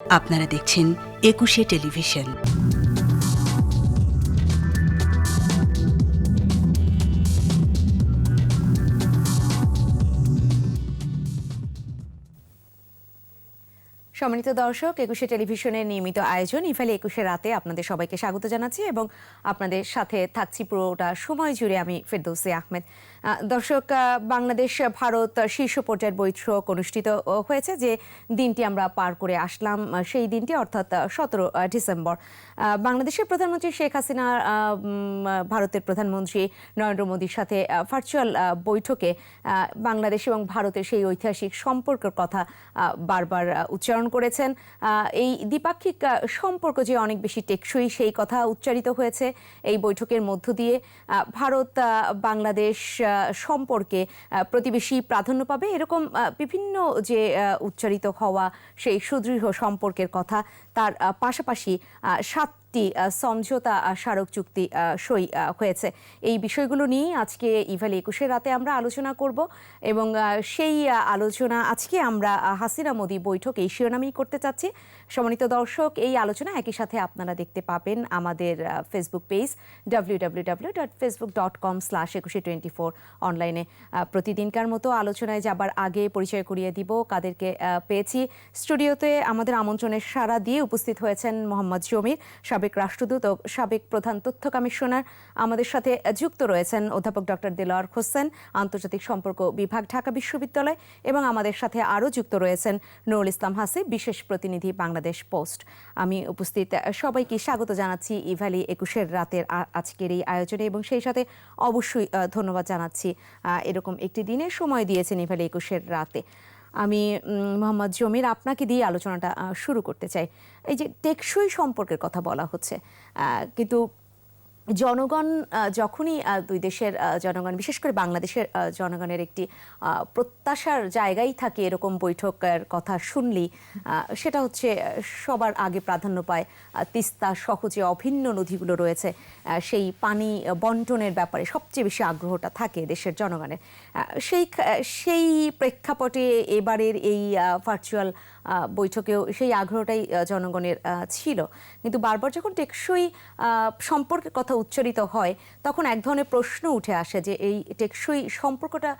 আপনারা দেখছেন একুশে টেলিভিশন। সম্মানিত দর্শক, একুশে টেলিভিশনের নিয়মিত আয়োজন ইফালি একুশে রাতে আপনাদের সবাইকে স্বাগত জানাচ্ছি এবং আপনাদের সাথে থাকছি পুরোটা সময় জুড়ে আমি ফেরদৌসী আহমেদ। দর্শক, বাংলাদেশ ভারত শীর্ষ পর্যায়ের বৈঠক অনুষ্ঠিত হয়েছে, যে দিনটি আমরা পার করে আসলাম সেই দিনটি অর্থাৎ 17 ডিসেম্বর। বাংলাদেশের প্রধানমন্ত্রী শেখ হাসিনা ভারতের প্রধানমন্ত্রী নরেন্দ্র মোদীর সাথে ভার্চুয়াল বৈঠকে বাংলাদেশ এবং ভারতের সেই ঐতিহাসিক সম্পর্কের কথা বারবার উচ্চারণ করেছেন। এই দ্বিপাক্ষিক সম্পর্ক যে অনেক বেশি টেকসই সেই কথা উচ্চারিত হয়েছে এই বৈঠকের মধ্য দিয়ে। ভারত বাংলাদেশ সম্পর্কে প্রতিবেশী প্রাধান্য পাবে, এরকম বিভিন্ন যে উচ্চারিত হওয়া সেই সুদৃঢ় সম্পর্কের কথা, তার পাশাপাশি 7টি সমঝোতা স্মারক চুক্তি সই হয়েছে। এই বিষয়গুলো নিয়ে আজকে ইভালি একুশে রাতে আমরা আলোচনা করব এবং সেই আলোচনা আজকে আমরা হাসিনা মোদি বৈঠক এই শিরোনামেই করতে চাচ্ছি। সম্মানিত দর্শক, এই আলোচনা একই সাথে আপনারা দেখতে পাবেন আমাদের ফেসবুক পেজ www.facebook.com/2124 অনলাইনে। প্রতিদিনকার মতো আলোচনায় যাবার আগে পরিচয় করিয়ে দিব কাদেরকে পেয়েছি। স্টুডিওতে আমাদের আমন্ত্রণের সাড়া দিয়ে উপস্থিত হয়েছেন মোহাম্মদ জমির, সাবেক রাষ্ট্রদূত ও সাবেক প্রধান তথ্য কমিশনার। আমাদের সাথে যুক্ত রয়েছেন অধ্যাপক ডক্টর দেলোয়ার হোসেন, আন্তর্জাতিক সম্পর্ক বিভাগ, ঢাকা বিশ্ববিদ্যালয়, এবং আমাদের সাথে আরও যুক্ত রয়েছেন নুরুল ইসলাম হাসিব, বিশেষ প্রতিনিধি, বাংলাদেশ পোস্ট। আমি উপস্থিত সবাইকে স্বাগত জানাচ্ছি ইভালি একুশের রাতের আজকের এই আয়োজনে এবং সেই সাথে অবশ্যই ধন্যবাদ জানাচ্ছি এরকম একটি দিনে সময় দিয়েছেন ইভালি একুশের রাতে। আমি মোহাম্মদ জমির আপনাকে দিয়ে আলোচনাটা শুরু করতে চাই। এই যে টেকসই সম্পর্কের কথা বলা হচ্ছে, কিন্তু জনগণ যখনই দুই দেশের জনগণ, বিশেষ করে বাংলাদেশের জনগণের একটি প্রত্যাশার জায়গায় থাকে এরকম বৈঠকের কথা শুনলেই, সেটা হচ্ছে সবার আগে প্রাধান্য পায় তিস্তা সহ যে অভিন্ন নদীগুলো রয়েছে সেই পানি বন্টনের ব্যাপারে সবচেয়ে বেশি আগ্রহটা থাকে দেশের জনগণের। সেই প্রেক্ষাপটে এবারের এই ভার্চুয়াল বৈঠকেও সেই আগ্রহটাই জনগণের ছিল। কিন্তু বারবার যখন টেকসই সম্পর্কের কথা উচ্চারিত হয় তখন এক ধরনের প্রশ্ন উঠে আসে যে এই টেকসই সম্পর্কটা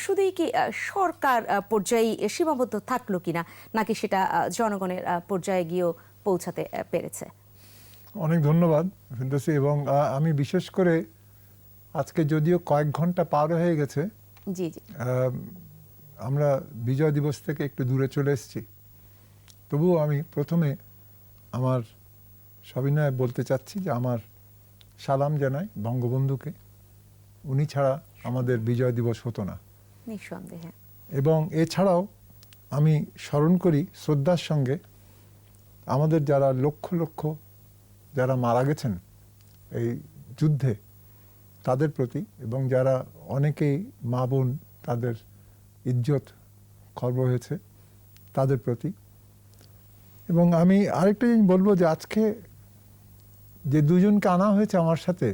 শুধুই কি সরকার পর্যায়ে সীমাবদ্ধ থাকলো কিনা, নাকি সেটা জনগণের পর্যায়ে গিয়েও পৌঁছাতে পেরেছে? অনেক ধন্যবাদ ফিরদৌসী। এবং আমি বিশেষ করে আজকে যদিও কয়েক ঘন্টা পার হয়ে গেছে, জি জি, আমরা বিজয় দিবস থেকে একটু দূরে চলে এসেছি, তবুও আমি প্রথমে আমার সবিনয়ে বলতে চাচ্ছি যে আমার সালাম জানাই বঙ্গবন্ধুকে। উনি ছাড়া আমাদের বিজয় দিবস হতো না, নিঃসন্দেহে। এবং এছাড়াও আমি স্মরণ করি শ্রদ্ধার সঙ্গে আমাদের যারা লক্ষ লক্ষ যারা মারা গেছেন এই যুদ্ধে তাদের প্রতি, এবং যারা অনেকেই মা বোন তাদের ইজ্জত খর্ব হয়েছে তাদের প্রতি। এবং আমি আরেকটা জিনিস বলবো যে আজকে যে দুজনকে আনা হয়েছে আমার সাথে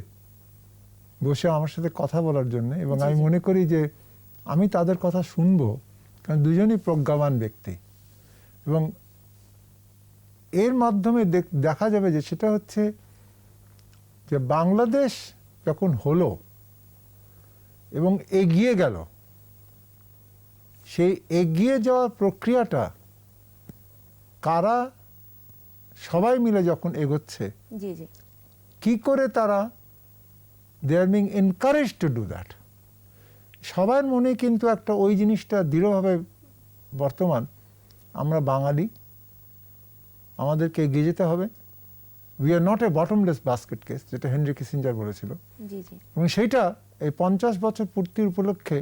বসে আমার সাথে কথা বলার জন্য, এবং আমি মনে করি যে আমি তাদের কথা শুনবো, কারণ দুজনই প্রজ্ঞাবান ব্যক্তি, এবং এর মাধ্যমে দেখা যাবে যে সেটা হচ্ছে যে বাংলাদেশ যখন হলো এবং এগিয়ে গেল, সেই এগিয়ে যাওয়ার প্রক্রিয়াটা কারা সবাই মিলে যখন এগোচ্ছে, জি জি, কি করে তারা they are being encourage to do that. সবার মনে কিন্তু একটা ওই জিনিসটা দৃঢ়ভাবে বর্তমান, আমরা বাঙালি, আমাদেরকে এগিয়ে যেতে হবে। We are not a bottomless basket case, যেটা হেনরি কিসিঞ্জার বলেছিল। জি জি, এবং সেইটা এই 50 বছর পূর্তির উপলক্ষে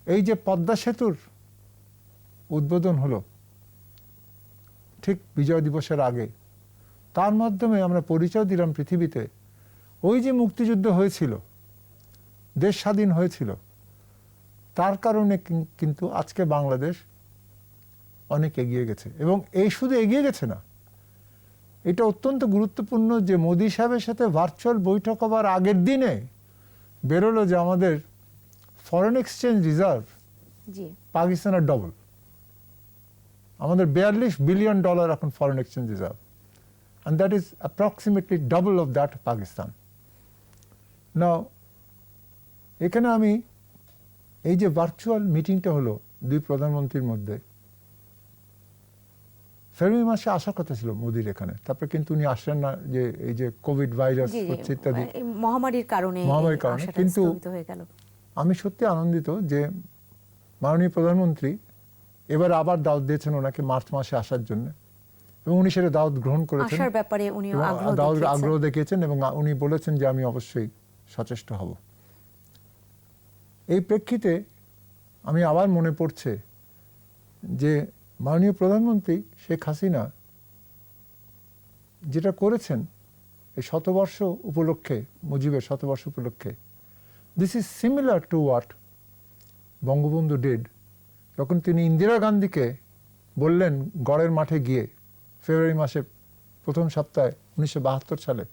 এই যে পদ্মা সেতুর উদ্বোধন হলো ঠিক বিজয় দিবসের আগে, তার মাধ্যমে আমরা পরিচয় দিলাম পৃথিবীতে ওই যে মুক্তিযুদ্ধ হয়েছিল, দেশ স্বাধীন হয়েছিল, তার কারণে কিন্তু আজকে বাংলাদেশ অনেক এগিয়ে গেছে। এবং এই শুধু এগিয়ে গেছে না, এটা অত্যন্ত গুরুত্বপূর্ণ যে মোদি সাহেবের সাথে ভার্চুয়াল বৈঠক হবার আগের দিনে বেরোলো যে আমাদের ফরেন এক্সচেঞ্জ রিজার্ভ পাকিস্তানের ডবল। আমাদের $42 বিলিয়ন এখন foreign exchange reserve, and that is approximately double of that of Pakistan. Now, এখানে আমি এই যে ভার্চুয়াল মিটিংটা হলো দুই প্রধানমন্ত্রীর মধ্যে, ফেব্রুয়ারি মাসে আসার কথা ছিল মোদির এখানে, তারপরে কিন্তু উনি আসলেন না, যে এই যে কোভিড ভাইরাস হচ্ছে ইত্যাদি মহামারীর কারণে কিন্তু স্থগিত হয়ে গেল। আমি সত্যি আনন্দিত যে মাননীয় প্রধানমন্ত্রী এবার আবার দাওয়াত দিয়েছেন ওনাকে মার্চ মাসে আসার জন্য, এবং উনি সেটা দাওয়াত গ্রহণ করেছেন, আসার ব্যাপারে উনি আগ্রহ দেখিয়েছেন, এবং উনি বলেছেন যে আমি অবশ্যই সচেষ্ট হব। এই প্রেক্ষিতে আমি আবার মনে পড়ছে যে মাননীয় প্রধানমন্ত্রী শেখ হাসিনা যেটা করেছেন এই শতবর্ষ উপলক্ষে, মুজিবের শতবর্ষ উপলক্ষে, this is similar to what Bangabandhu did, যখন তিনি ইন্দিরা গান্ধীকে বললেন গড়ের মাঠে গিয়ে ফেব্রুয়ারি মাসের প্রথম সপ্তাহে 1972 সালে,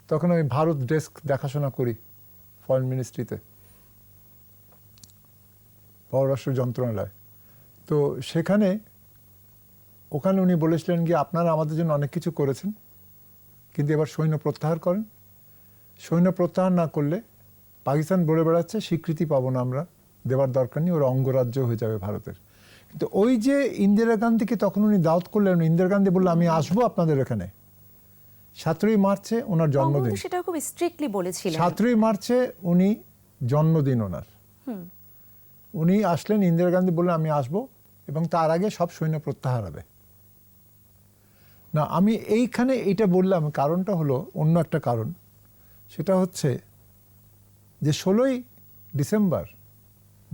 তখন আমি ভারত ডেস্ক দেখাশোনা করি ফরেন মিনিস্ট্রিতে, পররাষ্ট্র যন্ত্রণালয়। তো ওখানে উনি বলেছিলেন কি আপনারা আমাদের জন্য অনেক কিছু করেছেন, কিন্তু এবার সৈন্য প্রত্যাহার করেন, সৈন্য প্রত্যাহার না করলে পাকিস্তান বলে বেড়াচ্ছে স্বীকৃতি পাবো না আমরা, দেওয়ার দরকার নেই, ওরা অঙ্গরাজ্য হয়ে যাবে ভারতের। কিন্তু ওই যে ইন্দিরা গান্ধীকে তখন উনি দাওয়াত করলেন, ইন্দিরা গান্ধী বললো আমি আসবো আপনাদের এখানে। 17ই মার্চে ওনার জন্মদিন, সেটা খুব স্ট্রিক্টলি বলেছিলেন। 17ই মার্চে উনি জন্মদিন ওনার, উনি আসলেন, ইন্দিরা গান্ধী বললেন আমি আসবো, এবং তার আগে সব সৈন্য প্রত্যাহার হবে না। আমি এইখানে এটা বললাম, কারণটা হলো অন্য একটা কারণ, সেটা হচ্ছে যে 16ই ডিসেম্বর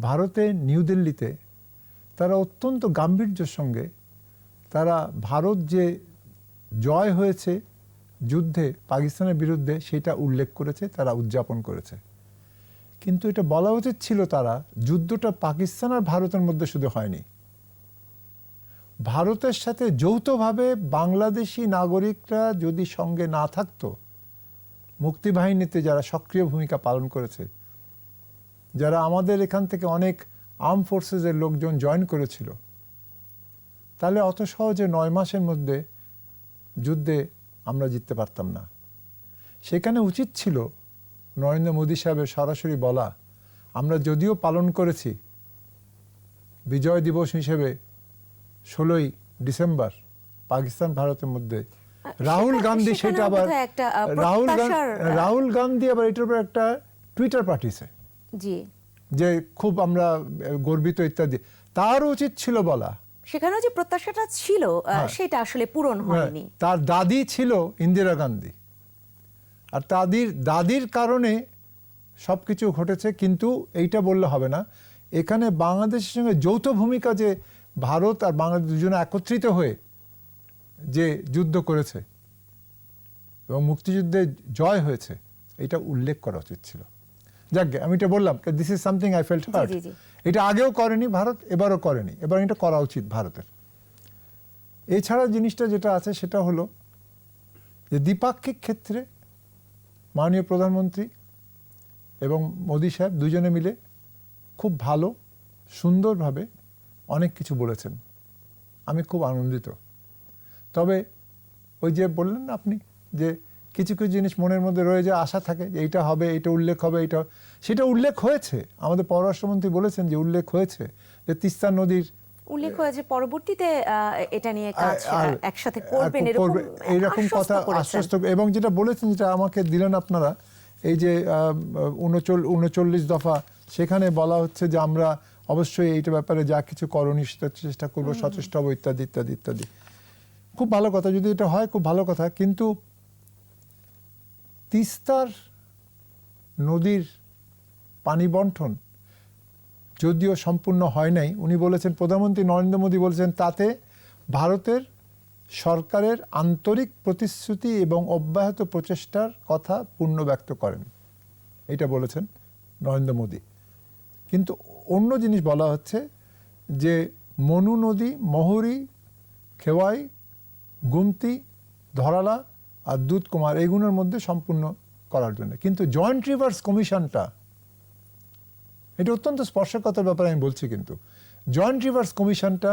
ভারতে নিউ দিল্লিতে তারা অত্যন্ত গাম্ভীর্যের সঙ্গে তারা ভারত যে জয় হয়েছে যুদ্ধে পাকিস্তানের বিরুদ্ধে সেটা উল্লেখ করেছে, তারা উদযাপন করেছে। কিন্তু এটা বলা উচিত ছিল তারা যুদ্ধটা পাকিস্তান আর ভারতের মধ্যে শুধু হয়নি, ভারতের সাথে যৌথভাবে বাংলাদেশি নাগরিকরা যদি সঙ্গে না থাকতো, মুক্তিবাহিনীতে যারা সক্রিয় ভূমিকা পালন করেছে, যারা আমাদের এখান থেকে অনেক আর্ম ফোর্সেসের লোকজন জয়েন করেছিল, তাহলে অত সহজে 9 মাসের মধ্যে যুদ্ধে আমরা জিততে পারতাম না। সেখানে উচিত ছিল নরেন্দ্র মোদী সাহেবের সরাসরি বলা, আমরা যদিও পালন করেছি বিজয় দিবস হিসেবে 16ই ডিসেম্বর পাকিস্তান ভারতের মধ্যে, রাহুল গান্ধী সেটা আবার রাহুল গান্ধী আবার এটার উপর একটা টুইটার পাঠিয়েছে যে খুব আমরা গর্বিত ইত্যাদি, তার উচিত ছিল বলা। সেখানেও যে প্রত্যাশাটা ছিল সেটা আসলে পূরণ হয়নি। তার দাদি ছিল ইন্দিরা গান্ধী, আর দাদির কারণে সবকিছু ঘটেছে, কিন্তু এইটা বললে হবে না। এখানে বাংলাদেশের সঙ্গে যৌথ ভূমিকা, যে ভারত আর বাংলাদেশ দুজনে একত্রিত হয়ে যে যুদ্ধ করেছে এবং মুক্তিযুদ্ধে জয় হয়েছে, এটা উল্লেখ করা উচিত ছিল। যাক, আমি এটা বললাম, this is something I felt heart. এটা আগেও করেনি ভারত, এবারও করেনি, এবার এটা করা উচিত ভারতের। এছাড়া জিনিসটা যেটা আছে সেটা হলো যে দ্বিপাক্ষিক ক্ষেত্রে মাননীয় প্রধানমন্ত্রী এবং মোদী সাহেব দুজনে মিলে খুব ভালো সুন্দরভাবে অনেক কিছু বলেছেন, আমি খুব আনন্দিত। তবে ওই যে বললেন না আপনি, যে কিছু কিছু জিনিস মনের মধ্যে রয়ে যায়, আশা থাকে যে এইটা হবে, এইটা উল্লেখ হবে, সেটা উল্লেখ হয়েছে। আমাদের পররাষ্ট্রমন্ত্রী বলেছেন যে উল্লেখ হয়েছে যে তিস্তা নদীর উল্লেখ হয়েছে, পরবর্তীতে এটা নিয়ে কাজ একসাথে করবেন এরকম কথা আশ্বস্ত, এবং যেটা বলেছেন, যেটা আমাকে দিলেন আপনারা, এই যে 39 দফা, সেখানে বলা হচ্ছে যে আমরা অবশ্যই এইটা ব্যাপারে যা কিছু করণীয় সেটা চেষ্টা করবো, সচেষ্ট হবো ইত্যাদি ইত্যাদি ইত্যাদি। খুব ভালো কথা, যদি এটা হয় খুব ভালো কথা। কিন্তু তিস্তার নদীর পানি বন্টন যদিও সম্পূর্ণ হয় নাই, উনি বলেছেন, প্রধানমন্ত্রী নরেন্দ্র মোদী বলেছেন, তাতে ভারতের সরকারের আন্তরিক প্রতিশ্রুতি এবং অব্যাহত প্রচেষ্টার কথা পূর্ণ ব্যক্ত করেন, এটা বলেছেন নরেন্দ্র মোদী। কিন্তু অন্য জিনিস বলা হচ্ছে যে মনু নদী, মহুরী, খেওয়াই, গুমতি, ধরালা আর দুধকুমার, এইগুলোর মধ্যে সম্পূর্ণ করার জন্য। কিন্তু জয়েন্ট রিভার্স কমিশনটা, এটা অত্যন্ত স্পর্শকাতর ব্যাপার আমি বলছি, কিন্তু জয়েন্ট রিভার্স কমিশনটা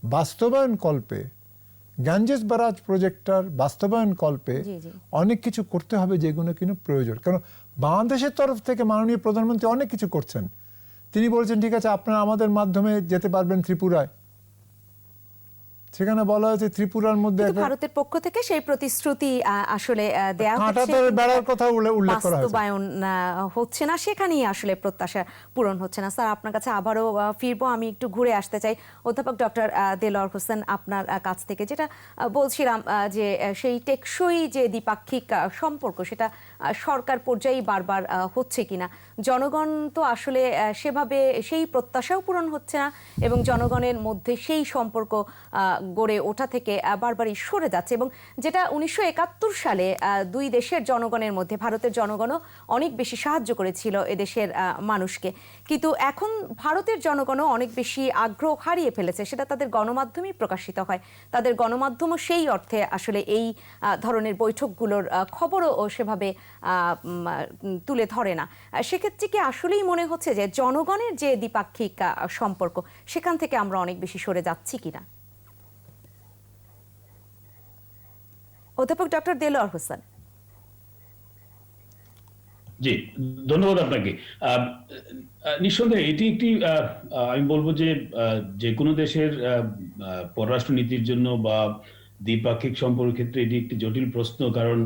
বাস্তবায়ন কল্পে, গ্যাঞ্জেস ব্যারাজ প্রজেক্টটার বাস্তবায়ন কল্পে জি, জি। অনেক কিছু করতে হবে যেগুলো কিন্তু প্রয়োজন। কারণ বাংলাদেশের তরফ থেকে মাননীয় প্রধানমন্ত্রী অনেক কিছু করছেন। তিনি বলছেন ঠিক আছে আপনারা আমাদের মাধ্যমে যেতে পারবেন ত্রিপুরায়, সেখানে বলা হয়েছে ত্রিপুরার মধ্যে কিন্তু ভারতের পক্ষ থেকে সেই প্রতিশ্রুতি আসলে দেয়া হচ্ছে, কাঁটাতারের বেড়ার কথা উল্লেখ করা হয়েছে, বাস্তবায়ন হচ্ছে না, সেখানেই আসলে প্রত্যাশা পূরণ হচ্ছে না। স্যার, আপনার কাছে আবারও ফিরবো, আমি একটু ঘুরে আসতে চাই অধ্যাপক ডক্টর দেলোয়ার হোসেন আপনার কাছ থেকে, যেটা বলছিলাম যে সেই টেকসই যে দ্বিপাক্ষিক সম্পর্ক, সেটা সরকার পর্যায়ে বারবার হচ্ছে কিনা, জনগণ তো আসলে সেভাবে সেই প্রত্যাশাও পূরণ হচ্ছে না এবং জনগণের মধ্যে সেই সম্পর্ক গড়ে ওঠা থেকে বারবারই সরে যাচ্ছে। এবং যেটা 1971 সালে দুই দেশের জনগণের মধ্যে, ভারতের জনগণও অনেক বেশি সাহায্য করেছিল এদেশের মানুষকে, কিন্তু এখন ভারতের জনগণও অনেক বেশি আগ্রহ হারিয়ে ফেলেছে, সেটা তাদের গণমাধ্যমেই প্রকাশিত হয়। তাদের গণমাধ্যমও সেই অর্থে আসলে এই ধরনের বৈঠকগুলোর খবরও সেভাবে তুলে ধরে না। সেক্ষেত্রে কি আসলেই মনে হচ্ছে যে জনগণের যে দ্বিপাক্ষিক সম্পর্ক, সেখান থেকে আমরা অনেক বেশি সরে যাচ্ছি কিনা? অধ্যাপক ডক্টর দেলোয়ার হোসেন। জি, ধন্যবাদ আপনাকে। নিঃসন্দেহে এটি একটি আমি বলবো যে যে কোনো দেশের পররাষ্ট্র নীতির জন্য বা দ্বিপাক্ষিক সম্পর্কের ক্ষেত্রে এটি একটি জটিল প্রশ্ন। কারণ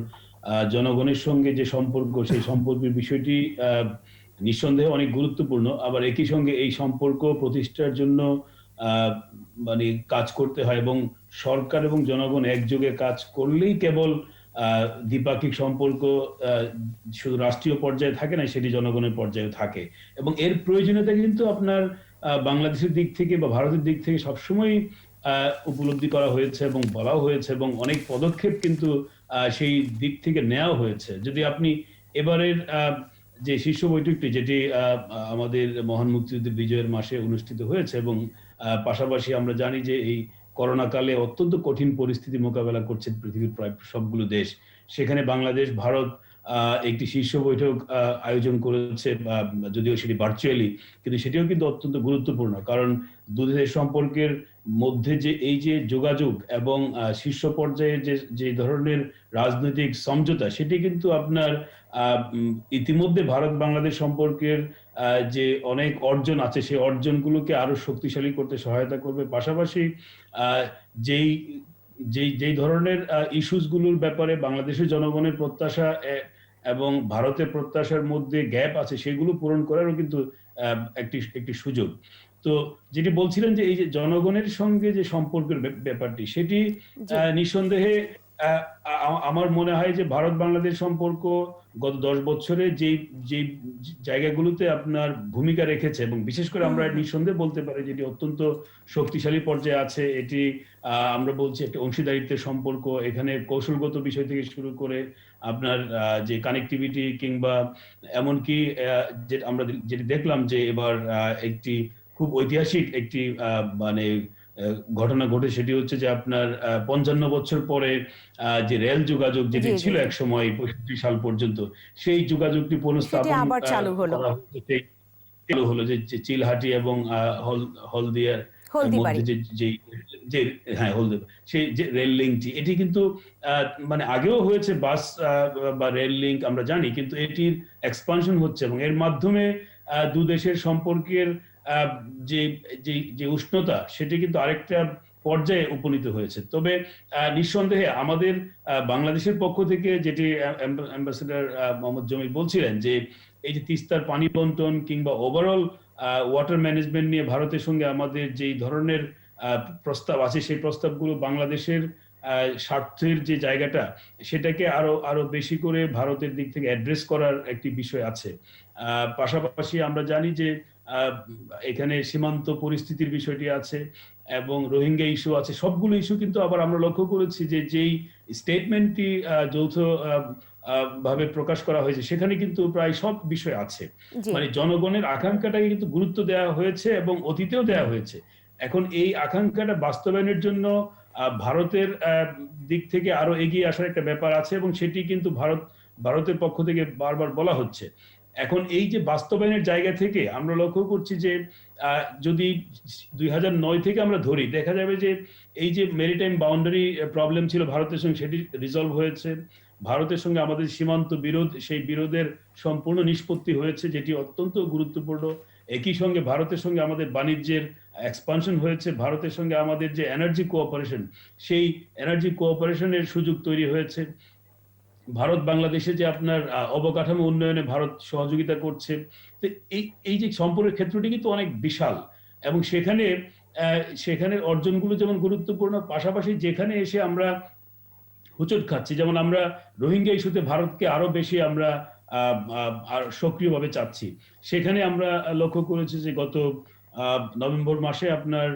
জনগণের সঙ্গে যে সম্পর্ক, সেই সম্পর্কের বিষয়টি নিঃসন্দেহে অনেক গুরুত্বপূর্ণ। আবার একই সঙ্গে এই সম্পর্ক প্রতিষ্ঠার জন্য মানে কাজ করতে হয় এবং সরকার এবং জনগণ একযোগে কাজ করলেই কেবল দ্বিপাক্ষিক সম্পর্ক শুধু রাষ্ট্রীয় পর্যায়ে থাকে না, সেটি জনগণের পর্যায়ে থাকে। এবং এর প্রয়োজনীয়তা কিন্তু আপনার বাংলাদেশের দিক থেকে বা ভারতের দিক থেকে সবসময় উপলব্ধি করা হয়েছে এবং বলাও হয়েছে এবং অনেক পদক্ষেপ কিন্তু সেই দিক থেকে নেওয়া হয়েছে। যদি আপনি এবারের যে শীর্ষ বৈঠকটি, যেটি আমাদের মহান মুক্তিযুদ্ধ বিজয়ের মাসে অনুষ্ঠিত হয়েছে এবং পাশাপাশি আমরা জানি যে এই করোনা কালে অত্যন্ত কঠিন পরিস্থিতি মোকাবেলা করছে পৃথিবীর প্রায় সবগুলো দেশ, সেখানে বাংলাদেশ ভারত একটি শীর্ষ বৈঠক আয়োজন করেছে, যদিও সেটি ভার্চুয়ালি, কিন্তু সেটিও কিন্তু অত্যন্ত গুরুত্বপূর্ণ। কারণ দুদেশের সম্পর্কের মধ্যে যে এই যে যোগাযোগ এবং শীর্ষ পর্যায়ে যে ধরনের রাজনৈতিক সমঝোতা, সেটি কিন্তু আপনার ইতিমধ্যে ভারত বাংলাদেশ সম্পর্কের যে অনেক অর্জন আছে, সেই অর্জনগুলোকে আরো শক্তিশালী করতে সহায়তা করবে। পাশাপাশি যেই যেই যেই ধরনের ইস্যুস গুলোর ব্যাপারে বাংলাদেশের জনগণের প্রত্যাশা এবং ভারতের প্রত্যাশার মধ্যে গ্যাপ আছে, সেগুলো পূরণ করারও কিন্তু একটি সুযোগ। তো যেটি বলছিলেন যে এই যে জনগণের সঙ্গে যে সম্পর্কের ব্যাপারটি, সেটি নিঃসন্দেহে আমার মনে হয় যে ভারত বাংলাদেশ সম্পর্ক গত 10 বছরে যে জায়গাগুলোতে আপনার ভূমিকা রেখেছে এবং বিশেষ করে আমরা নিঃসন্দেহে বলতে পারি যেটি অত্যন্ত শক্তিশালী পর্যায়ে আছে। এটি আমরা বলছি একটা অংশীদারিত্বের সম্পর্ক। এখানে কৌশলগত বিষয় থেকে শুরু করে আপনার যে কানেক্টিভিটি কিংবা এমনকি যে আমরা যেটি দেখলাম যে এবার একটি খুব ঐতিহাসিক একটি মানে ঘটনা ঘটে, সেটি হচ্ছে যে আপনার 55 বছর পরে যে রেল যোগাযোগ যেটি ছিল এক সময় 65 সাল পর্যন্ত, সেই যোগাযোগটি পুনঃস্থাপন আবার চালু হলো, চালু হলো যে চিলহাটি এবং হলদিয়ার মধ্যে যে হ্যাঁ হলদিয়া সেই যে রেল লিঙ্কটি, এটি কিন্তু মানে আগেও হয়েছে বাস বা রেল লিঙ্ক আমরা জানি, কিন্তু এটির এক্সপানশন হচ্ছে এবং এর মাধ্যমে দু দেশের সম্পর্কের যে যে উষ্ণতা, সেটি কিন্তু আরেকটা পর্যায়ে উপনীত হয়েছে। তবে নিঃসন্দেহে আমাদের বাংলাদেশের পক্ষ থেকে যেটি অ্যাম্বাসেডর মোহাম্মদ জমির বলছিলেন যে এই যে তিস্তার পানি বন্টন কিংবা ওভারঅল ওয়াটার ম্যানেজমেন্ট নিয়ে ভারতের সঙ্গে আমাদের যেই ধরনের প্রস্তাব আছে, সেই প্রস্তাবগুলো বাংলাদেশের স্বার্থের যে জায়গাটা, সেটাকে আরো বেশি করে ভারতের দিক থেকে অ্যাড্রেস করার একটি বিষয় আছে। পাশাপাশি আমরা জানি যে এখানে সীমান্ত পরিস্থিতির বিষয়টি আছে এবং রোহিঙ্গা ইস্যু আছে। সবগুলো ইস্যু কিন্তু আবার আমরা লক্ষ্য করেছি যে যেই স্টেটমেন্টটি যৌথ ভাবে প্রকাশ করা হয়েছে, সেখানে কিন্তু প্রায় সব বিষয় আছে। মানে জনগণের আকাঙ্ক্ষাটাকে কিন্তু গুরুত্ব দেওয়া হয়েছে এবং অতীতেও দেওয়া হয়েছে। এখন এই আকাঙ্ক্ষাটা বাস্তবায়নের জন্য ভারতের দিক থেকে আরো এগিয়ে আসার একটা ব্যাপার আছে এবং সেটি কিন্তু ভারতের পক্ষ থেকে বারবার বলা হচ্ছে। এখন এই যে বাস্তবায়নের জায়গা থেকে আমরা লক্ষ্য করছি যে যদি 2009 থেকে আমরা ধরি, দেখা যাবে যে এই যে মেরিটাইম বাউন্ডারি প্রবলেম ছিল ভারতের সঙ্গে, সেটি রিজলভ হয়েছে। ভারতের সঙ্গে আমাদের সীমান্ত বিরোধ, সেই বিরোধের সম্পূর্ণ নিষ্পত্তি হয়েছে, যেটি অত্যন্ত গুরুত্বপূর্ণ। একই সঙ্গে ভারতের সঙ্গে আমাদের বাণিজ্যের এক্সপানশন হয়েছে। ভারতের সঙ্গে আমাদের যে এনার্জি কোঅপারেশন, সেই এনার্জি কোঅপারেশনের সুযোগ তৈরি হয়েছে। ভারত বাংলাদেশে যে আপনার অবকাঠামো উন্নয়নে ভারত সহযোগিতা করছে। তো এই যে সম্পর্কের ক্ষেত্রটি কিন্তু অনেক বিশাল, এবং সেখানে অর্জনগুলো যেমন গুরুত্বপূর্ণ, পাশাপাশি যেখানে এসে আমরা হোঁচট খাচ্ছি, যেমন আমরা রোহিঙ্গা ইস্যুতে ভারতকে আরো বেশি আমরা আর সক্রিয়ভাবে চাচ্ছি। সেখানে আমরা লক্ষ্য করেছি যে গত নভেম্বর মাসে আপনার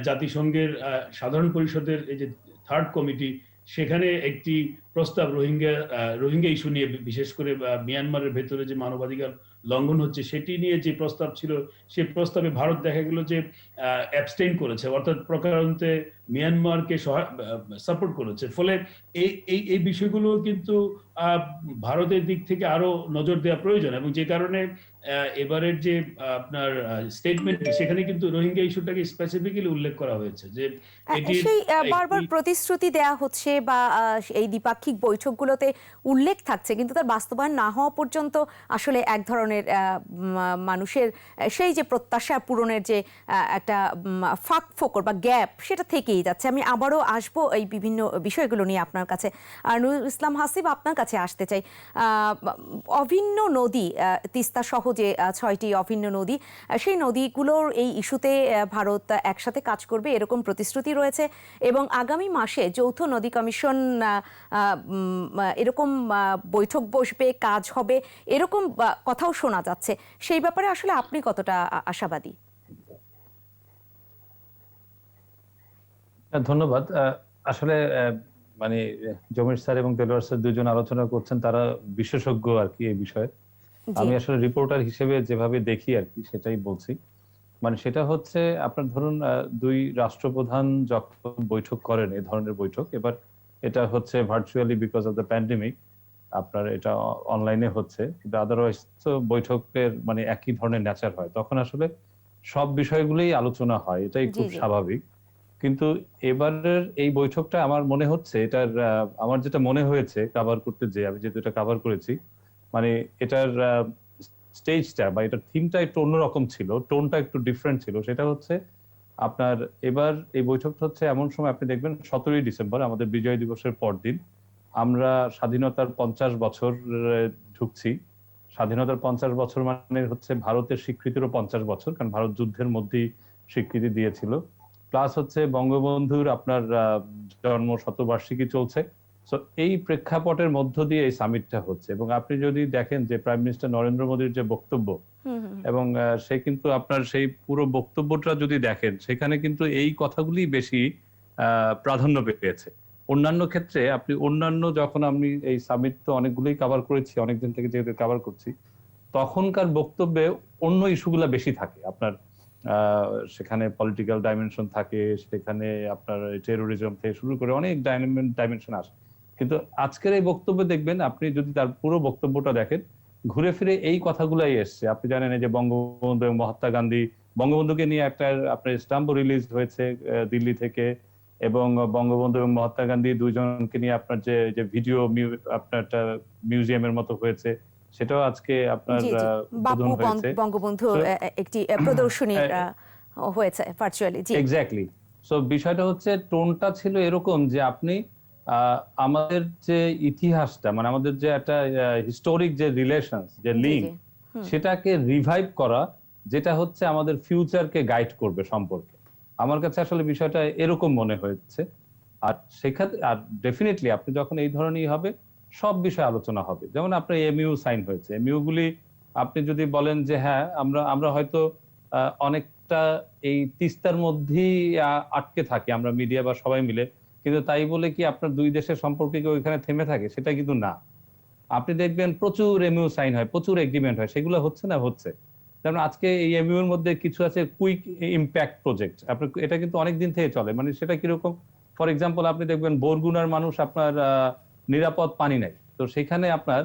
জাতিসংঘের সাধারণ পরিষদের এই যে থার্ড কমিটি, সেখানে একটি প্রস্তাব রোহিঙ্গা ইস্যু নিয়ে, বিশেষ করে মিয়ানমারের ভেতরে যে মানবাধিকার লঙ্ঘন হচ্ছে সেটি নিয়ে যে প্রস্তাব ছিল, সেই প্রস্তাবে ভারত দেখা গেল যে অ্যাবস্টেইন করেছে, অর্থাৎ প্রকারান্তে মিয়ানমারকে সাপোর্ট করেছে। ফলে এই বিষয়গুলো কিন্তু ভারতের দিক থেকে আরো নজর দেওয়া প্রয়োজন, এবং যে কারণে এবারের যে আপনার স্টেটমেন্ট, সেখানে কিন্তু রোহিঙ্গা ইস্যুটাকে স্পেসিফিক্যালি উল্লেখ করা হয়েছে যে এটি সেই বারবার প্রতিশ্রুতি দেয়া হচ্ছে বা এই দ্বিপাক্ষিক বৈঠকগুলোতে উল্লেখ থাকছে, কিন্তু তার বাস্তবায়ন না হওয়া পর্যন্ত আসলে এক ধরনের মানুষের সেই যে প্রত্যাশা পূরণের যে একটা ফাঁক ফোকর বা গ্যাপ, সেটা থেকেই যাচ্ছে। আমি আবারও আসবো এই বিভিন্ন বিষয়গুলো নিয়ে আপনার কাছে। আর নুরুল ইসলাম হাসিব, আপনার কাছে আসতে চাই। অভিন্ন নদী, তিস্তা সহ যে 6টি অভিন্ন নদী, সেই নদীগুলোর এই ইস্যুতে ভারত একসাথে কাজ করবে এরকম প্রতিশ্রুতি রয়েছে, এবং আগামী মাসে যৌথ নদী কমিশন এরকম বৈঠক বসবে, কাজ হবে, এরকম কথাও শোনা যাচ্ছে। সেই ব্যাপারে আসলে আপনি কতটা আশাবাদী? ধন্যবাদ। আসলে মানে জমির স্যার এবং দেলোয়ার স্যার দুজন আলোচনা করছেন, তারা বিশেষজ্ঞ আর কি এই বিষয়ে। আমি আসলে রিপোর্টার হিসেবে যেভাবে দেখি আর কি সেটাই বলছি। মানে সেটা হচ্ছে, আপনার ধরুন দুই রাষ্ট্রপ্রধান যখন বৈঠক করেন, এই ধরনের বৈঠক, এবার এটা হচ্ছে virtually because of the pandemic, আপনার এটা অনলাইনে হচ্ছে, কিন্তু আদারওয়াইজ তো বৈঠকের মানে একই ধরনের নেচার হয়, তখন আসলে সব বিষয়গুলোই আলোচনা হয়, এটাই খুব স্বাভাবিক। কিন্তু এবারের এই বৈঠকটা আমার মনে হচ্ছে, এটার আমার যেটা মনে হয়েছে কভার করতে, যে আমি যেহেতু এটা কভার করেছি, মানে এটার স্টেজটা বা এটার থিমটা একটু অন্যরকম ছিল, টোনটা একটু ডিফারেন্ট ছিল। সেটা হচ্ছে আপনার এবার এই বৈঠকটা হচ্ছে এমন সময়, আপনি দেখবেন 17ই ডিসেম্বর আমাদের বিজয় দিবসের পরদিন আমরা স্বাধীনতার 50 বছর ঢুকছি। স্বাধীনতার 50 বছর মানে হচ্ছে ভারতের স্বীকৃতিরও 50 বছর, কারণ ভারত যুদ্ধের মধ্যেই স্বীকৃতি দিয়েছিল। প্লাস হচ্ছে বঙ্গবন্ধুর আপনার জন্ম শতবার্ষিকী চলছে। সো এই প্রেক্ষাপটের মধ্য দিয়ে এই সামিটটা হচ্ছে। এবং আপনি যদি দেখেন যে প্রাইম মিনিস্টার নরেন্দ্র মোদীর যে বক্তব্য, এবং সে কিন্তু আপনার সেই পুরো বক্তব্যটা যদি দেখেন, সেখানে কিন্তু এই কথাগুলি বেশি প্রাধান্য পেয়েছে। অন্যান্য ক্ষেত্রে আপনি যখন আমি এই সামিট তো অনেকগুলোই কভার করেছি, অনেকদিন থেকে যেহেতু কভার করছি, তখনকার বক্তব্যে অন্য ইস্যুগুলা বেশি থাকে। আপনার সেখানে পলিটিক্যাল ডাইমেনশন থাকে, সেখানে আপনার টেরোরিজম থেকে শুরু করে অনেক ডাইমেনশন আসে। কিন্তু আজকের এই বক্তব্যে দেখবেন, আপনি যদি তার পুরো বক্তব্যটা দেখেন, ঘুরে ফিরে এই কথাগুলাই এসছে। আপনি জানেন এই যে বঙ্গবন্ধু এবং মহাত্মা গান্ধী, বঙ্গবন্ধুকে নিয়ে একটা আপনার স্টাম্পও রিলিজ হয়েছে দিল্লি থেকে, এবং বঙ্গবন্ধু এবং মহাত্মা গান্ধী দুইজনকে নিয়ে আপনার যে ভিডিও আপনার একটা মিউজিয়ামের মতো হয়েছে, সেটাও আজকে আপনার উদ্বোধন হয়েছে। বঙ্গবন্ধু একটি প্রদর্শনী হয়েছে ভার্চুয়ালি। জি, এক্স্যাক্টলি। সো বিষয়টা হচ্ছে, টোনটা ছিল এরকম যে আপনি আমাদের যে ইতিহাসটা, মানে আমাদের যে একটা হিস্টোরিক যে রিলেশন, যে লিঙ্ক, সেটাকে রিভাইভ করা, যেটা হচ্ছে আমাদের ফিউচারকে গাইড করবে সম্পর্কে। আমার কাছে আসলে বিষয়টা এরকম মনে হয়েছে। আর সেক্ষেত্রে আর ডেফিনেটলি আপনি যখন এই ধরনেরই হবে, সব বিষয়ে আলোচনা হবে। যেমন আপনার এমইউ সাইন হয়েছে, এমইউ গুলি আপনি যদি বলেন যে হ্যাঁ আমরা হয়তো অনেকটা এই তিস্তার মধ্যেই আটকে থাকি আমরা মিডিয়া বা সবাই মিলে, কিন্তু তাই বলে কি আপনার দুই দেশের সম্পর্কে ওইখানে থেমে থাকে? সেটা কিন্তু না। আপনি দেখবেন প্রচুর এমইউ সাইন হয়, প্রচুর এগ্রিমেন্ট হয়, সেগুলো হচ্ছে না হচ্ছে। যেমন আজকে এই এমইউ এর মধ্যে কিছু আছে কুইক ইম্প্যাক্ট প্রজেক্ট, আপনার এটা কিন্তু অনেক দিন থেকে চলে। মানে সেটা কিরকম, ফর এক্সাম্পল আপনি দেখবেন বরগুনার মানুষ আপনার নিরাপদ পানি নাই, তো সেখানে আপনার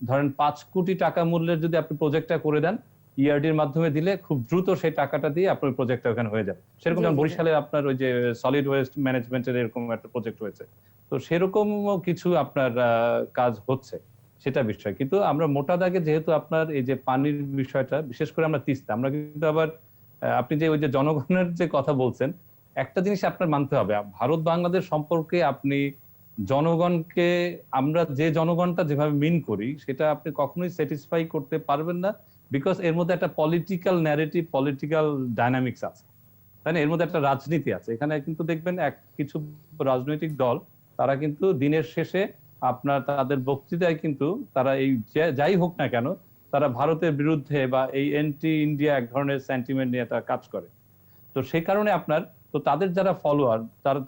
ধরেন 5 কোটি টাকা মূল্যের যদি আপনি প্রজেক্টটা করে দেন, ইআরডির মাধ্যমে দিলে খুব দ্রুত সেই টাকাটা দিয়ে আপনার প্রজেক্টটা ওখানে হয়ে যাবে। সেরকম জি, যেমন জি, জি। বরিশালে আপনার ওই যে সলিড ওয়েস্ট ম্যানেজমেন্টের এরকম একটা প্রজেক্ট হয়েছে, তো সেরকমও কিছু আপনার কাজ হচ্ছে, সেটা বিষয়। কিন্তু আমরা মোটা দাগে যেহেতু আপনার এই যে পানির বিষয়টা, বিশেষ করে আমরা তিস্তা, আমরা কিন্তু আবার আপনি যে ওই যে জনগণের যে কথা বলছেন, একটা জিনিস আপনার মানতে হবে, ভারত বাংলাদেশ সম্পর্কে আপনি জনগণকে, আমরা যে জনগণটা যেভাবে মিন করি সেটা আপনি কখনোই স্যাটিসফাই করতে পারবেন না, বিকজ এর মধ্যে একটা পলিটিক্যাল ন্যারেটিভ, পলিটিক্যাল ডাইনামিক্স আছে, তাই না? এর মধ্যে একটা রাজনীতি আছে। এখানে কিন্তু দেখবেন কিছু রাজনৈতিক দল, তারা কিন্তু দিনের শেষে আপনার তাদের বক্তৃতায় কিন্তু তারা এই যাই হোক না কেন, তারা ভারতের বিরুদ্ধে বা এই এন্টি ইন্ডিয়া এক ধরনের সেন্টিমেন্ট নিয়ে তারা কাজ করে। তো সেই কারণে আপনার, তো তাদের যারা ফলোয়ার,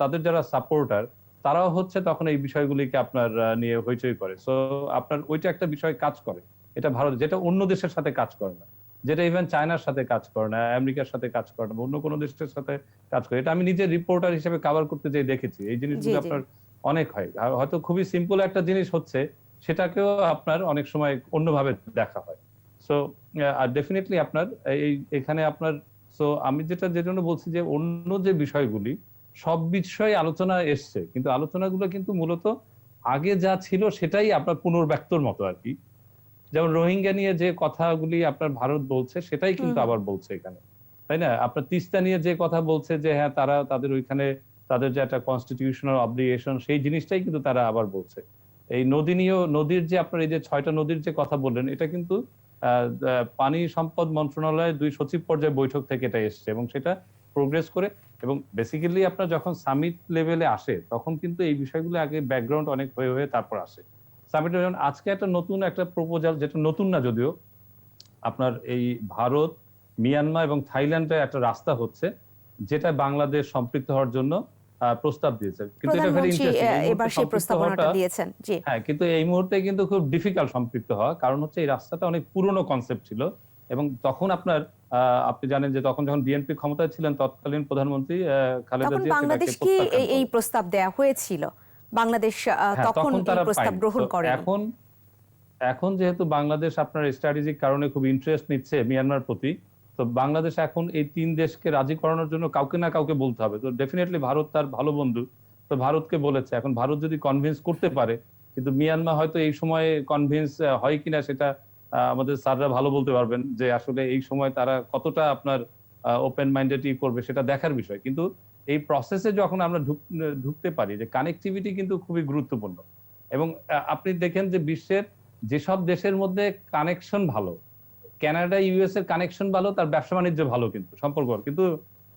তাদের যারা সাপোর্টার, তারাও হচ্ছে তখন এই বিষয়গুলিকে আপনার নিয়ে হইচই করে। সো আপনার ওইটা একটা বিষয় কাজ করে, এটা ভারত, যেটা অন্য দেশের সাথে কাজ করে না, যেটা ইভেন চায়নার সাথে কাজ করে না, আমেরিকার সাথে কাজ করে না, অন্য কোনো দেশের সাথে কাজ করে। এটা আমি নিজে রিপোর্টার হিসেবে কভার করতে যেয়ে দেখেছি এই জি, জিনিসগুলো জি। আপনার অনেক হয়। আর হয়তো খুবই সিম্পল একটা জিনিস হচ্ছে, সেটাকেও আপনার অনেক সময় অন্যভাবে দেখা হয়। সো আর ডেফিনেটলি আপনার এখানে আপনার, সো আমি যে জন্য বলছি যে অন্য যে বিষয়গুলি, সব বিষয়ে আলোচনা এসছে, কিন্তু আলোচনাগুলো কিন্তু মূলত আগে যা ছিল সেটাই আপনার পুনর্ব্যক্তর মতো আর কি। যেমন রোহিঙ্গা নিয়ে যে কথাগুলি আপনার ভারত বলছে, সেটাই কিন্তু আবার বলছে এখানে, তাই না? আপনার তিস্তা নিয়ে যে কথা বলছে যে হ্যাঁ তারা তাদের ওইখানে তাদের যে একটা কনস্টিটিউশনাল অব্লিগেশন, সেই জিনিসটাই কিন্তু তারা আবার বলছে। এই নদী নিয়েও, নদীর যে আপনার এই যে 6টা নদীর যে কথা বললেন, এটা কিন্তু পানি সম্পদ মন্ত্রণালয়ের 2 সচিব পর্যায়ে বৈঠক থেকে এটা এসছে, এবং সেটা প্রোগ্রেস করে, এবং বেসিক্যালি আপনার যখন সামিট লেভেলে আসে তখন কিন্তু এই বিষয়গুলো আগে ব্যাকগ্রাউন্ড অনেক হয়ে হয়ে তারপর আসে সামিটে। যেমন আজকে একটা নতুন একটা প্রপোজাল, যেটা নতুন না যদিও, আপনার এই ভারত, মিয়ানমার এবং থাইল্যান্ডে একটা রাস্তা হচ্ছে, যেটা বাংলাদেশ সম্পৃক্ত হওয়ার জন্য প্রস্তাব দিয়েছে। কিন্তু এটা ভেরি প্রধানমন্ত্রী ইন্টারেস্টিং, এবার সেই প্রস্তাবনাটা দিয়েছেন। জি। হ্যাঁ, কিন্তু এই মুহূর্তে কিন্তু খুব ডিফিকাল্ট সম্পৃক্ত হওয়া, কারণ হচ্ছে এই রাস্তাটা অনেক পুরনো কনসেপ্ট ছিল, এবং তখন আপনার আপনি জানেন যে তখন যখন বিএনপি ক্ষমতায় ছিলেন, তৎকালীন প্রধানমন্ত্রী খালেদা তখন জিয়া সেটাকে বাংলাদেশকে প্রত্যাখ্যান এই করেন। প্রস্তাব দেয়া হয়েছিল, বাংলাদেশ হ্যাঁ, তখন এই তারা প্রস্তাব পায়নি। গ্রহণ তো করেনি। এখন যেহেতু বাংলাদেশ আপনার স্ট্র্যাটেজিক কারণে খুব ইন্টারেস্ট নিচ্ছে মিয়ানমার প্রতি, তো বাংলাদেশ এখন এই 3 দেশকে রাজি করানোর জন্য কাউকে না কাউকে বলতে হবে। তো ডেফিনেটলি ভারত তার ভালো বন্ধু, তো ভারতকে বলেছে। এখন ভারত যদি কনভিন্স করতে পারে, কিন্তু মিয়ানমার হয়তো এই সময়ে কনভিন্স হয় কিনা সেটা আমাদের স্যাররা ভালো বলতে পারবেন, যে আসলে এই সময় তারা কতটা আপনার ওপেন মাইন্ডেড করবে, সেটা দেখার বিষয়। কিন্তু এই প্রসেসে যখন আমরা ঢুকতে পারি, যে কানেক্টিভিটি কিন্তু খুবই গুরুত্বপূর্ণ, এবং আপনি দেখেন যে বিশ্বের যেসব দেশের মধ্যে কানেকশন ভালো, কানাডা ইউএস এর কানেকশন ভালো, তার ব্যবসা বাণিজ্য ভালো, কিন্তু সম্পর্ক, কিন্তু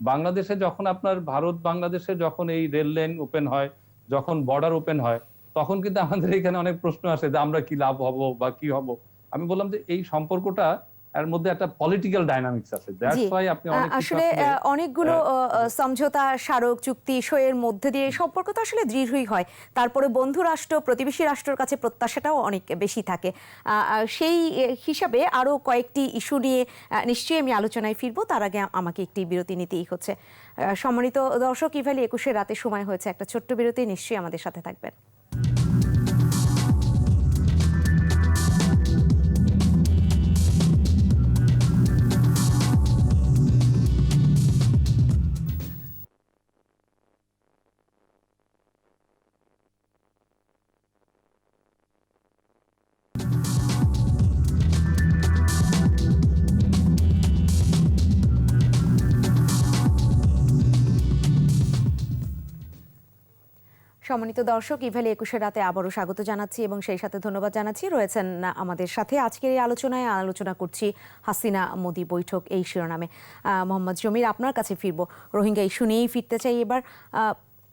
বাংলাদেশে যখন আপনার ভারত বাংলাদেশে যখন এই রেল লাইন ওপেন হয়, যখন বর্ডার ওপেন হয়, তখন কিন্তু আমাদের এখানে অনেক প্রশ্ন আসে যে আমরা কি লাভ হব বা কি হব। আমি বললাম যে এই সম্পর্কটা এর মধ্যে একটা পলিটিক্যাল ডাইনামিক্স আছে, দ্যাটস জি। ওয়াই আপনি অনেক কিছু আসলে অনেকগুলো সমঝোতা, স্মারক, চুক্তি সইয়ের মধ্যে দিয়ে সম্পর্ক তো আসলে দৃঢ়ই হয়। তারপরে বন্ধু রাষ্ট্র, প্রতিবেশী রাষ্ট্রের কাছে প্রত্যাশাটাও অনেক বেশি থাকে। সেই হিসাবে আরো কয়েকটি ইস্যু নিয়ে নিশ্চয়ই আমি আলোচনায় ফিরবো, তার আগে আমাকে একটি বিরতি নিতেই হচ্ছে। সম্মানিত দর্শক, ইভালি 21 রাতে সময় হয়েছে একটা ছোট্ট বিরতি, নিশ্চয়ই আমাদের সাথে থাকবেন। সম্মানিত দর্শক, ইভালি 21 রাতে আবারও স্বাগত জানাচ্ছি, এবং সেই সাথে ধন্যবাদ জানাচ্ছি রয়েছেন আমাদের সাথে আজকের এই আলোচনায়। আলোচনা করছি হাসিনা মোদি বৈঠক এই শিরোনামে। মোহাম্মদ জমির, আপনার কাছে ফিরবো, রোহিঙ্গা ইস্যু নিয়েই ফিরতে চাই এবার।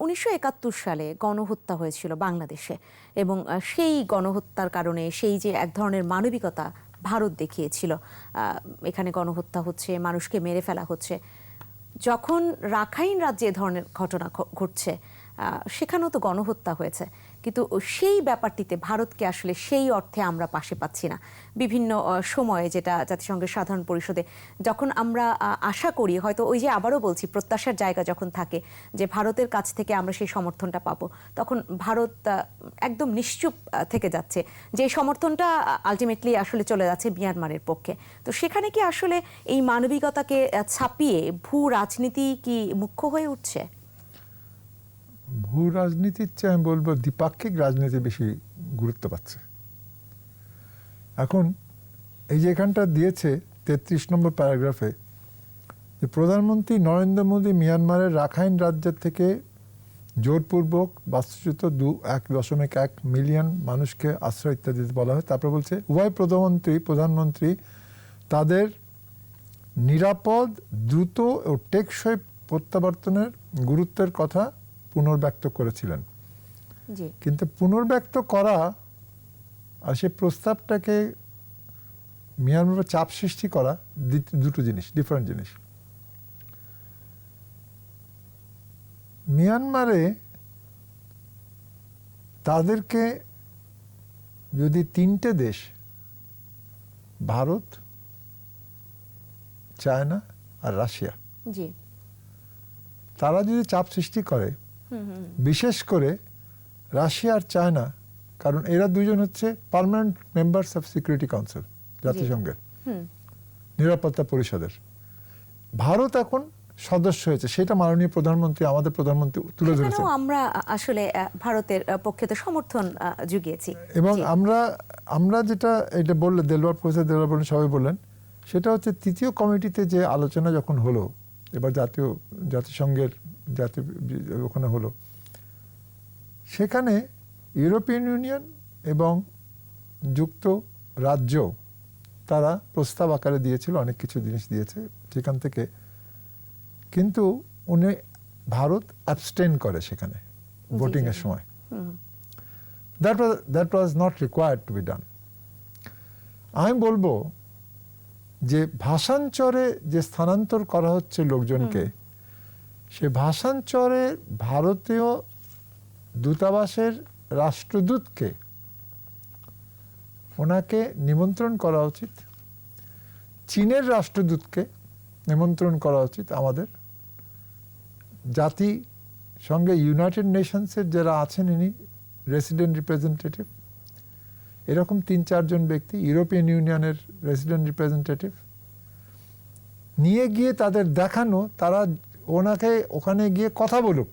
1971 সালে গণহত্যা হয়েছিল বাংলাদেশে, এবং সেই গণহত্যার কারণে সেই যে এক ধরনের মানবিকতা ভারত দেখিয়েছিল, এখানে গণহত্যা হচ্ছে, মানুষকে মেরে ফেলা হচ্ছে, যখন রাখাইন রাজ্যে এ ধরনের ঘটনা ঘটছে, সেখানেও তো গণহত্যা হয়েছে, কিন্তু সেই ব্যাপারটিতে ভারতকে আসলে সেই অর্থে আমরা পাশে পাচ্ছি না। বিভিন্ন সময়ে যেটা জাতিসংঘের সাধারণ পরিষদে যখন আমরা আশা করি, হয়তো ওই যে আবারও বলছি, প্রত্যাশার জায়গা যখন থাকে যে ভারতের কাছ থেকে আমরা সেই সমর্থনটা পাবো, তখন ভারত একদম নিশ্চুপ থেকে যাচ্ছে, যে সমর্থনটা আলটিমেটলি আসলে চলে যাচ্ছে মিয়ানমারের পক্ষে। তো সেখানে কি আসলে এই মানবিকতাকে ছাপিয়ে ভূ রাজনীতি কি মুখ্য হয়ে উঠছে? ভূ রাজনীতির চেয়ে আমি বলবো দ্বিপাক্ষিক রাজনীতি বেশি গুরুত্ব পাচ্ছে এখন। এই যে এখানটা দিয়েছে 33 নম্বর প্যারাগ্রাফে, যে প্রধানমন্ত্রী নরেন্দ্র মোদী মিয়ানমারের রাখাইন রাজ্য থেকে জোরপূর্বক বাস্তুচ্যুত 1.1 মিলিয়ন মানুষকে আশ্রয় ইত্যাদি বলা হয়। তারপর বলছে উভয় প্রধানমন্ত্রী তাদের নিরাপদ, দ্রুত ও টেকসই প্রত্যাবর্তনের গুরুত্বের কথা পুনর্ব্যক্ত করেছিলেন। কিন্তু পুনর্ব্যক্ত করা আর সে প্রস্তাবটাকে মিয়ানমারে চাপ সৃষ্টি করা দুটো জিনিস, ডিফারেন্ট জিনিস। মিয়ানমারে তাদেরকে যদি 3টে দেশ, ভারত, চায়না আর রাশিয়া, তারা যদি চাপ সৃষ্টি করে, বিশেষ করে রাশিয়া আর চায়না, কারণ এরা দুজন হচ্ছে permanent members of security council, জাতিসংঘের নিরাপত্তা পরিষদের। ভারত এখন সদস্য হয়েছে, সেটা মাননীয় প্রধানমন্ত্রী, আমাদের প্রধানমন্ত্রী তুলে ধরেছেন। আমরা আসলে ভারতের পক্ষে তো সমর্থন জুগিয়েছি। এবং আমরা যেটা এটা বললে প্রফেসর দেলওয়ার বললেন, সবাই বললেন, সেটা হচ্ছে তৃতীয় কমিটিতে যে আলোচনা যখন হলো, এবার জাতিসংঘের ওখানে হলো, সেখানে ইউরোপিয়ান ইউনিয়ন এবং যুক্তরাজ্য তারা প্রস্তাব আকারে দিয়েছিল, অনেক কিছু জিনিস দিয়েছে সেখান থেকে, কিন্তু ভারত অ্যাবস্টেন করে সেখানে ভোটিং এর সময়। That was not required to be done. আমি বলবো যে ভাষাঞ্চরে যে স্থানান্তর করা হচ্ছে লোকজনকে, সে ভাষাঞ্চরে ভারতীয় দূতাবাসের রাষ্ট্রদূতকে ওনাকে নিমন্ত্রণ করা উচিত, চীনের রাষ্ট্রদূতকে নিমন্ত্রণ করা উচিত, আমাদের জাতিসংঘে ইউনাইটেড নেশনসের যারা আছেন ইনি রেসিডেন্ট রিপ্রেজেন্টেটিভ, এরকম 3-4 জন ব্যক্তি, ইউরোপিয়ান ইউনিয়নের রেসিডেন্ট রিপ্রেজেন্টেটিভ নিয়ে গিয়ে তাদের দেখানো, তারা ওনাকে ওখানে গিয়ে কথা বলুক,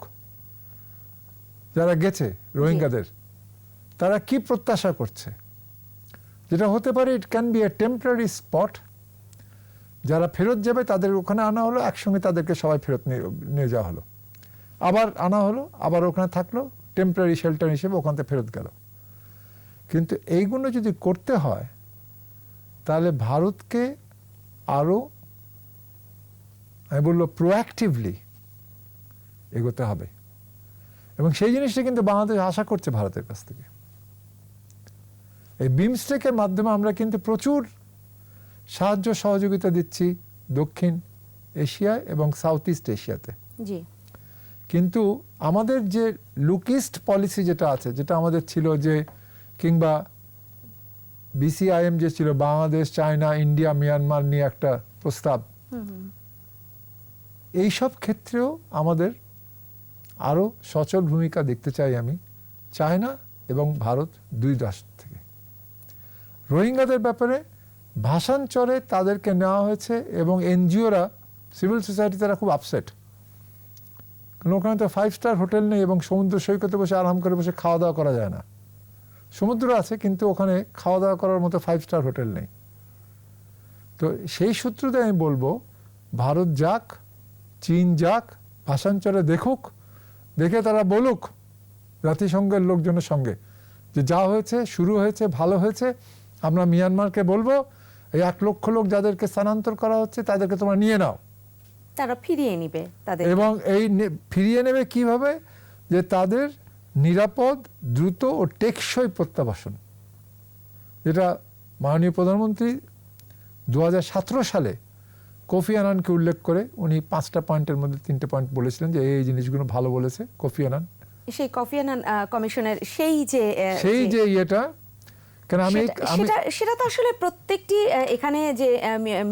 যারা গেছে রোহিঙ্গাদের, তারা কি প্রত্যাশা করছে। যেটা হতে পারে it can B A temporary spot, যারা ফেরত যাবে তাদের ওখানে আনা হলো, একসঙ্গে তাদেরকে সবাই ফেরত নিয়ে যাওয়া হলো, আবার আনা হলো, আবার ওখানে থাকলো টেম্পোরারি শেল্টার হিসেবে, ওখান থেকে ফেরত গেল। কিন্তু এইগুলো যদি করতে হয়, তাহলে ভারতকে আরো, আমি বললো, প্রোঅ্যাক্টিভলি এগোতে হবে। এবং সেই জিনিসটা কিন্তু বাংলাদেশ আশা করছে ভারতের কাছ থেকে। এই বিমস্টেকের মাধ্যমে আমরা কিন্তু প্রচুর সাহায্য সহযোগিতা দিচ্ছি দক্ষিণ এশিয়ায় এবং সাউথ ইস্ট এশিয়াতে। কিন্তু আমাদের যে লুক ইস্ট পলিসি যেটা আছে, যেটা আমাদের ছিল, যে কিংবা বিসিআইএম যে ছিল, বাংলাদেশ, চায়না, ইন্ডিয়া, মিয়ানমার নিয়ে একটা প্রস্তাব, এইসব ক্ষেত্রেও আমাদের আরো সচল ভূমিকা দেখতে চাই আমি, চায়না এবং ভারত দুই দেশ থেকে। রোহিঙ্গাদের ব্যাপারে ভাষাঞ্চরে তাদেরকে নেওয়া হয়েছে এবং এনজিওরা, সিভিল সোসাইটি, তারা খুব আপসেট, কারণ ওখানে তো 5 স্টার হোটেল নেই এবং সমুদ্র সৈকতে বসে আরাম করে বসে খাওয়া দাওয়া করা যায় না। সমুদ্র আছে কিন্তু ওখানে খাওয়া দাওয়া করার মতো 5 স্টার হোটেল নেই। তো সেই সূত্রতে আমি বলবো, ভারত যাক, চীন যাক, ভাষাঞ্চলে দেখুক, দেখে তারা বলুক জাতিসংঘের লোকজনের সঙ্গে যে যা হয়েছে, শুরু হয়েছে, ভালো হয়েছে। আমরা মিয়ানমারকে বলবো, এই 1 লক্ষ লোক যাদেরকে স্থানান্তর করা হচ্ছে তাদেরকে তোমরা নিয়ে নাও, তারা ফিরিয়ে নিবে তাদের। এবং এই ফিরিয়ে নেবে কিভাবে, যে তাদের নিরাপদ, দ্রুত ও টেকসই প্রত্যাবাসন, যেটা মাননীয় প্রধানমন্ত্রী 2017 সালে কোফি আনানকে উল্লেখ করে উনি 5টা পয়েন্টের মধ্যে 3টে পয়েন্ট বলেছিলেন, যে এই জিনিসগুলো ভালো বলেছে কোফি আনান। সেই কফি আনান কমিশনের সেই যে ইয়েটা, কেন আমি সেটা তো আসলে প্রত্যেকটি এখানে যে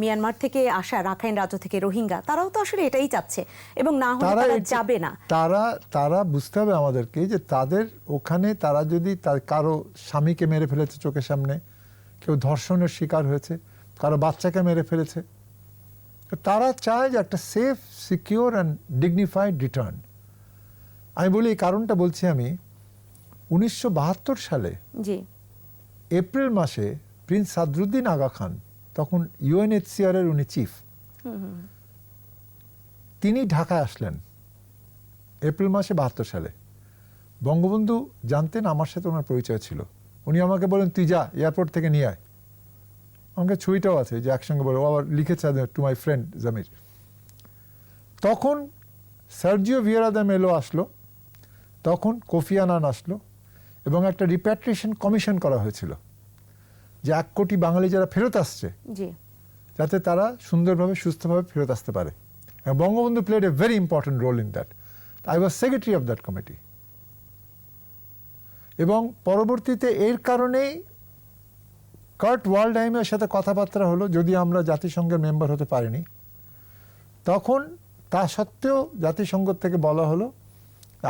মিয়ানমার থেকে আসা রাখাইন রাজ্য থেকে রোহিঙ্গা তারাও তো আসলে এটাই চাচ্ছে, এবং না হলে তারা যাবে না। তারা বুঝতে হবে আমাদেরকে যে তাদের ওখানে তারা যদি কারো স্বামীকে মেরে ফেলেছে চোখের সামনে, কেউ ধর্ষণের শিকার হয়েছে, কারো বাচ্চাকে মেরে ফেলেছে, তো তারা চায় যে একটা safe, secure and dignified return. আমি বলি, এই কারণটা বলছি আমি, 1972 সালে জি এপ্রিল মাসে প্রিন্স সাদরুদ্দিন আগা খান, তখন UNHCR এর উনি চিফ, তিনি ঢাকায় আসলেন এপ্রিল মাসে 72 সালে। বঙ্গবন্ধু জানতেন, আমার সাথে ওনার পরিচয় ছিল। উনি আমাকে বলেন, তুই যা এয়ারপোর্ট থেকে নিয়ে আয়। আমাকে ছবিটাও আছে যে একসঙ্গে বলে, ও আবার লিখেছে টু মাই ফ্রেন্ড জামির। তখন সার্জিও ভিয়েরা দা মেলো আসলো, তখন কোফি আনান আসলো, এবং একটা রিপ্যাট্রিয়েশন কমিশন করা হয়েছিল যে 1 কোটি বাঙালি যারা ফেরত আসছে যাতে তারা সুন্দরভাবে সুস্থভাবে ফেরত আসতে পারে। এবং Bangabandhu played a very important role in that. I was secretary of that committee. এবং পরবর্তীতে এর কারণেই কার্ট ওয়ালডহাইমের সাথে কথাবার্তা হলো, যদি আমরা জাতিসংঘের মেম্বার হতে পারিনি, তখন তা সত্ত্বেও জাতিসংঘ থেকে বলা হলো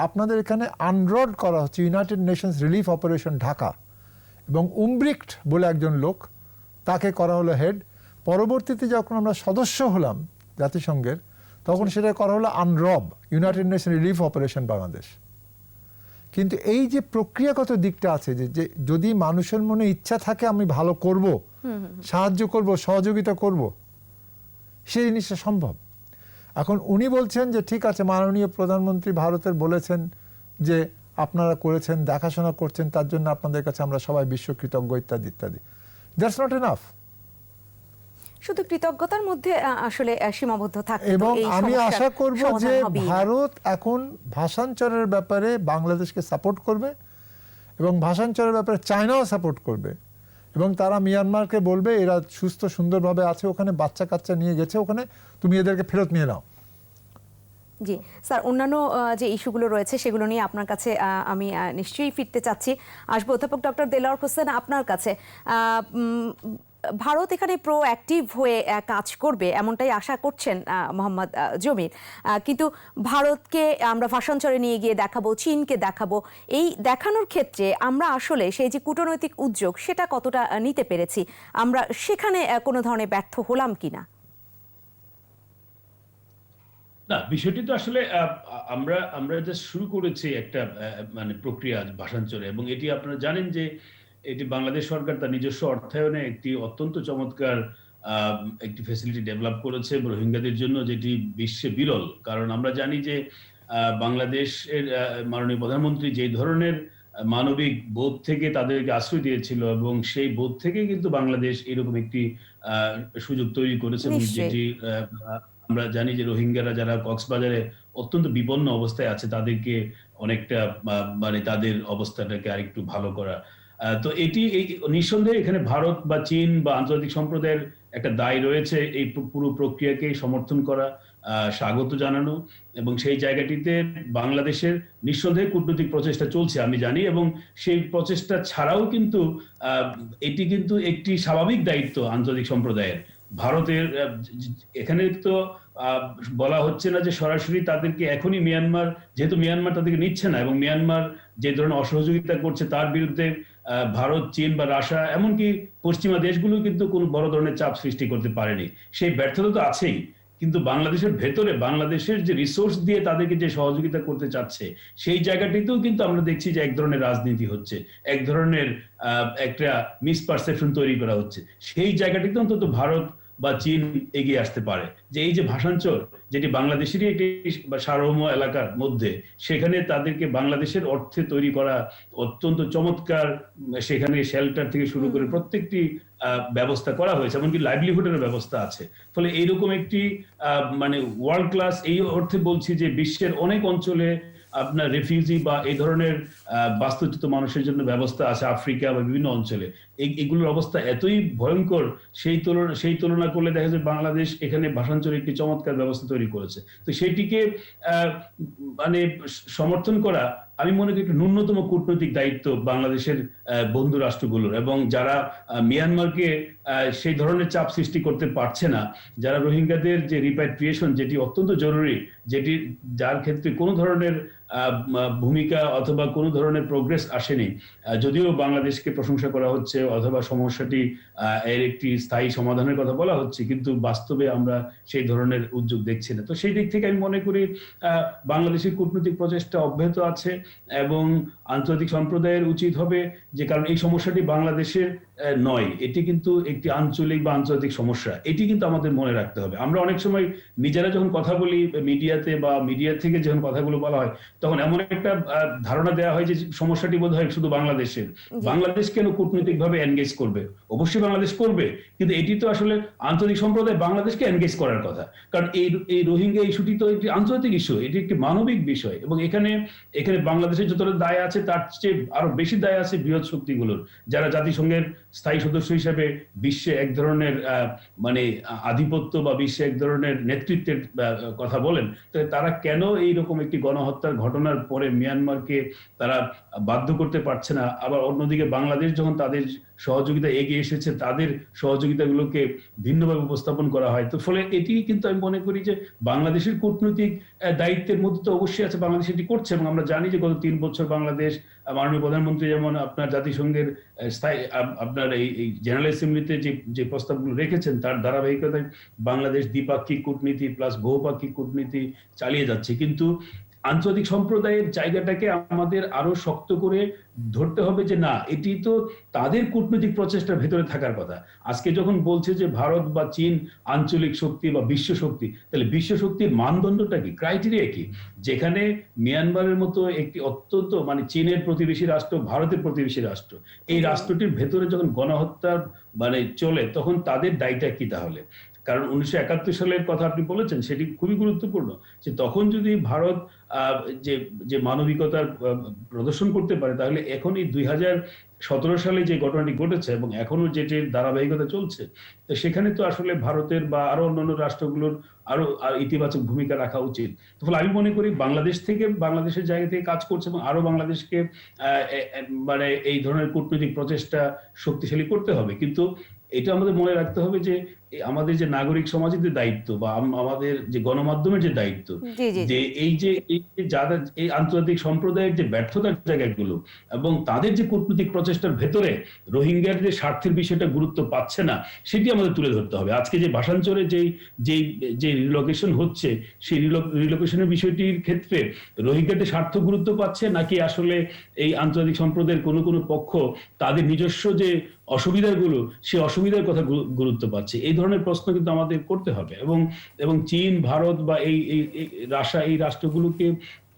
আপনাদের এখানে আনরোড করা হচ্ছে United Nations relief operation Dhaka, এবং উমব্রিক্ট বলে একজন লোক, তাকে করা হলো হেড। পরবর্তীতে যখন আমরা সদস্য হলাম জাতিসংঘের, তখন সেটা করা হলো UNROB, United Nation Relief Operation Bangladesh. কিন্তু এই যে প্রক্রিয়াগত দিকটা আছে, যে যদি মানুষের মনে ইচ্ছা থাকে আমি ভালো করব, সাহায্য করব, সহযোগিতা করব, সেই জিনিসটা সম্ভব। এখন উনি বলছেন যে ঠিক আছে, মাননীয় প্রধানমন্ত্রী ভারতের বলেছেন যে আপনারা করেছেন, দেখাশোনা করছেন, তার জন্য আপনাদের কাছে আমরা সবাই বিশ্বকৃতজ্ঞ, ইত্যাদি ইত্যাদি। That's not enough. শুধু কৃতজ্ঞতার মধ্যে আসলে সীমাবদ্ধ থাকে। এবং আমি আশা করব যে ভারত এখন ভাষান্তরের ব্যাপারে বাংলাদেশকে সাপোর্ট করবে, এবং ভাষান্তরের ব্যাপারে চায়নাও সাপোর্ট করবে, এবং তারা মিয়ানমারকে বলবে এরা সুস্থ সুন্দরভাবে আছে, ওখানে বাচ্চা কাচ্চা নিয়ে গেছে, ওখানে তুমি এদেরকে ফেরত নিয়ে নাও। জি স্যার, অন্যান্য যে ইস্যুগুলো রয়েছে সেগুলো নিয়ে আপনার কাছে আমি নিশ্চয়ই ফিরতে চাচ্ছি। আসবো অধ্যাপক ডক্টর দেলোয়ার হোসেন আপনার কাছে। ভারত এখানে প্রোঅ্যাক্টিভ হয়ে কাজ করবে এমনটাই আশা করছেন মোহাম্মদ জমির, কিন্তু ভারতকে আমরা ভাষান্তরে নিয়ে গিয়ে দেখাবো, চীনকে দেখাবো, এই দেখানোর ক্ষেত্রে আমরা আসলে সেই যে কূটনৈতিক উদ্যোগ সেটা কতটা নিতে পেরেছি, আমরা সেখানে কোনো ধরনের ব্যর্থ হলাম কিনা? না, বিষয়টি তো আসলে আমরা জাস্ট শুরু করেছি একটা মানে প্রক্রিয়া ভাষান্তরে, এবং এটি আপনারা জানেন যে এটি বাংলাদেশ সরকার তার নিজস্ব অর্থায়নে একটি অত্যন্ত চমৎকার একটি ফ্যাসিলিটি ডেভেলপ করেছে রোহিঙ্গাদের জন্য, যেটি বিশ্বে বিরল। কারণ আমরা জানি যে বাংলাদেশের মাননীয় প্রধানমন্ত্রী যে ধরনের মানবিক বোধ থেকে তাদেরকে আশ্রয় দিয়েছিল, এবং সেই বোধ থেকে কিন্তু বাংলাদেশ এরকম একটি সুযোগ তৈরি করেছে। এবং যেটি আমরা জানি যে রোহিঙ্গারা যারা কক্সবাজারে অত্যন্ত বিপন্ন অবস্থায় আছে, তাদেরকে অনেকটা মানে তাদের অবস্থাটাকে আরেকটু ভালো করা। তো এটি নিঃসন্দেহে এখানে ভারত বা চীন বা আন্তর্জাতিক সম্প্রদায়ের একটা দায় রয়েছে এই পুরো প্রক্রিয়াকে সমর্থন করা, স্বাগত জানানো, এবং সেই জায়গাটিতে বাংলাদেশের নিঃসন্দেহে কূটনৈতিক প্রচেষ্টা চলছে আমি জানি, এবং সেই প্রচেষ্টা ছাড়াও কিন্তু এটি কিন্তু একটি স্বাভাবিক দায়িত্ব আন্তর্জাতিক সম্প্রদায়ের। ভারতের এখানে তো বলা হচ্ছে না যে সরাসরি তাদেরকে এখনই মিয়ানমার, যেহেতু মিয়ানমার তাদেরকে নিচ্ছে না, এবং মিয়ানমার যে ধরনের অসহযোগিতা করছে তার বিরুদ্ধে ভারত, চীন বা রাশিয়া, এমনকি পশ্চিমা দেশগুলো কিন্তু কোনো বড় ধরনের চাপ সৃষ্টি করতে পারেনি। সেই ব্যর্থতা তো আছেই, কিন্তু বাংলাদেশের ভেতরে বাংলাদেশের যে রিসোর্স দিয়ে তাদেরকে যে সহযোগিতা করতে চাচ্ছে, সেই জায়গাটিতেও কিন্তু আমরা দেখছি যে এক ধরনের রাজনীতি হচ্ছে, এক ধরনের একটা মিসপারসেপশন তৈরি করা হচ্ছে। সেই জায়গাটিতে অন্তত ভারত বা চীন এগিয়ে আসতে পারে, যে এই যে ভাষান্তর, যেটি বাংলাদেশেরই একটি সার্বভৌম এলাকার মধ্যে, সেখানে তাদেরকে বাংলাদেশের অর্থে তৈরি করা অত্যন্ত চমৎকার, সেখানে শেল্টার থেকে শুরু করে প্রত্যেকটি ব্যবস্থা করা হয়েছে, এমনকি লাইভলিহুডের ব্যবস্থা আছে। ফলে এইরকম একটি মানে ওয়ার্ল্ড ক্লাস, এই অর্থে বলছি যে বিশ্বের অনেক অঞ্চলে আপনার রেফিউজি বা এই ধরনের বাস্তুচ্যুত মানুষের জন্য ব্যবস্থা আছে, আফ্রিকা বা বিভিন্ন অঞ্চলে। এগুলোর অবস্থা এতই ভয়ঙ্কর, সেই তুলনা করলে দেখা যায় বাংলাদেশ এখানে ভাষান্তরে একটি চমৎকার ব্যবস্থা তৈরি করেছে। তো সেইটিকে মানে সমর্থন করা আমি মনে করি একটা ন্যূনতম কূটনৈতিক দায়িত্ব বাংলাদেশের বন্ধু রাষ্ট্রগুলোর, এবং যারা মিয়ানমারকে সেই ধরনের চাপ সৃষ্টি করতে পারছে না, যারা রোহিঙ্গাদের যে রিপ্যাট্রিয়েশন, যেটি অত্যন্ত জরুরি, যেটি যার ক্ষেত্রে কোনো ধরনের ভূমিকা অথবা কোনো ধরনের প্রোগ্রেস আসেনি, যদিও বাংলাদেশকে প্রশংসা করা হচ্ছে অথবা সমস্যাটি এর একটি স্থায়ী সমাধানের কথা বলা হচ্ছে, কিন্তু বাস্তবে আমরা সেই ধরনের উদ্যোগ দেখছি না। তো সেই দিক থেকে আমি মনে করি বাংলাদেশের কূটনৈতিক প্রচেষ্টা অব্যাহত আছে, এবং আন্তর্জাতিক সম্প্রদায়ের উচিত হবে যে, কারণ এই সমস্যাটি বাংলাদেশের নয়, এটি কিন্তু একটি আঞ্চলিক বা আন্তর্জাতিক সমস্যা, এটি কিন্তু আমাদের মনে রাখতে হবে। আমরা অনেক সময় নিজেরা যখন কথা বলি মিডিয়াতে বা মিডিয়া থেকে যখন কথাগুলো বলা হয়, তখন এমন একটা ধারণা দেওয়া হয় যে সমস্যাটি বোধহয় শুধু বাংলাদেশের। বাংলাদেশ কেন কূটনৈতিকভাবে এনগেজ করবে? অবশ্যই বাংলাদেশ করবে, কিন্তু এটি তো আসলে আন্তর্জাতিক সম্প্রদায় বাংলাদেশকে এনগেজ করার কথা, কারণ এই রোহিঙ্গা ইস্যুটি তো একটি আন্তর্জাতিক ইস্যু, এটি একটি মানবিক বিষয়, এবং এখানে বাংলাদেশের যতটা দায় আছে তার চেয়ে আরো বেশি দায় আছে বৃহৎ শক্তিগুলোর, যারা জাতিসংঘের স্থায়ী সদস্য হিসেবে বিশ্বে এক ধরনের মানে আধিপত্য বা বিশ্বে এক ধরনের নেতৃত্বের কথা বলেন। তারা কেন এইরকম একটি গণহত্যার ঘটনার পরে মিয়ানমারকে তারা বাধ্য করতে পারছে না? আবার অন্যদিকে বাংলাদেশ যখন তাদের সহযোগিতা এগিয়ে এসেছে, তাদের সহযোগিতাগুলোকে ভিন্নভাবে উপস্থাপন করা হয়। তো ফলে এটি কিন্তু আমি মনে করি যে বাংলাদেশের কূটনৈতিক দায়িত্বের মধ্যে তো অবশ্যই আছে, বাংলাদেশ এটি করছে, এবং আমরা জানি যে গত 3 বছর বাংলাদেশ মাননীয় প্রধানমন্ত্রী যেমন আপনার জাতিসংঘের স্থায়ী আপনার এই জেনারেল অ্যাসেম্বলিতে যে প্রস্তাবগুলো রেখেছেন, তার ধারাবাহিকতায় বাংলাদেশ দ্বিপাক্ষিক কূটনীতি প্লাস বহুপাক্ষিক কূটনীতি চালিয়ে যাচ্ছে। কিন্তু আন্তর্জাতিক সম্প্রদায়ের জায়গাটাকে আমাদের আরো শক্ত করে ধরতে হবে যে না, এটি তো তাদের কূটনৈতিক প্রচেষ্টার ভেতরে থাকার কথা। আজকে যখন বলছে যে ভারত বা চীন আঞ্চলিক শক্তি বা বিশ্ব শক্তি, তাহলে বিশ্ব শক্তির মানদণ্ডটা কি, ক্রাইটেরিয়া কি? যেখানে মিয়ানমারের মতো একটি অত্যন্ত মানে চীনের প্রতিবেশী রাষ্ট্র, ভারতের প্রতিবেশী রাষ্ট্র, এই রাষ্ট্রটির ভেতরে যখন গণহত্যা মানে চলে, তখন তাদের দায়টা কি তাহলে? কারণ 1971 সালের কথা আপনি বলেছেন, সেটি খুবই গুরুত্বপূর্ণ, যে তখন যদি ভারত যে মানবিকতার প্রদর্শন করতে পারে, তাহলে এখন এই 2017 সালে যে ঘটনাটি ঘটেছে এবং এখনো যেটির ধারাবাহিকতা চলছে, তো সেখানে তো আসলে ভারতের বা আরো অন্যান্য রাষ্ট্রগুলোর আরো ইতিবাচক ভূমিকা রাখা উচিত। তো ফলে আমি মনে করি বাংলাদেশ থেকে, বাংলাদেশের জায়গা থেকে কাজ করছে, এবং আরো বাংলাদেশকে মানে এই ধরনের কূটনৈতিক প্রচেষ্টা শক্তিশালী করতে হবে। কিন্তু এটা আমাদের মনে রাখতে হবে যে আমাদের যে নাগরিক সমাজের যে দায়িত্ব বা আমাদের যে গণমাধ্যমের যে দায়িত্ব, যে যাদের এই আন্তর্জাতিক সম্প্রদায়ের যে ব্যর্থতার জায়গাগুলো এবং তাদের যে কূটনৈতিক প্রচেষ্টার ভেতরে রোহিঙ্গার যে স্বার্থের বিষয়টা গুরুত্ব পাচ্ছে না, সেটি আমাদের তুলে ধরতে হবে। আজকে যে ভাষাঞ্চলে যে রিলোকেশন হচ্ছে, সেই রিলোকেশনের বিষয়টির ক্ষেত্রে রোহিঙ্গাদের স্বার্থ গুরুত্ব পাচ্ছে, নাকি আসলে এই আন্তর্জাতিক সম্প্রদায়ের কোনো পক্ষ তাদের নিজস্ব যে অসুবিধাগুলো, সেই অসুবিধার কথা গুরুত্ব পাচ্ছে? এই ধরনের প্রশ্ন কিন্তু আমাদের করতে হবে, এবং চীন, ভারত বা এই রাশিয়া, এই রাষ্ট্রগুলোকে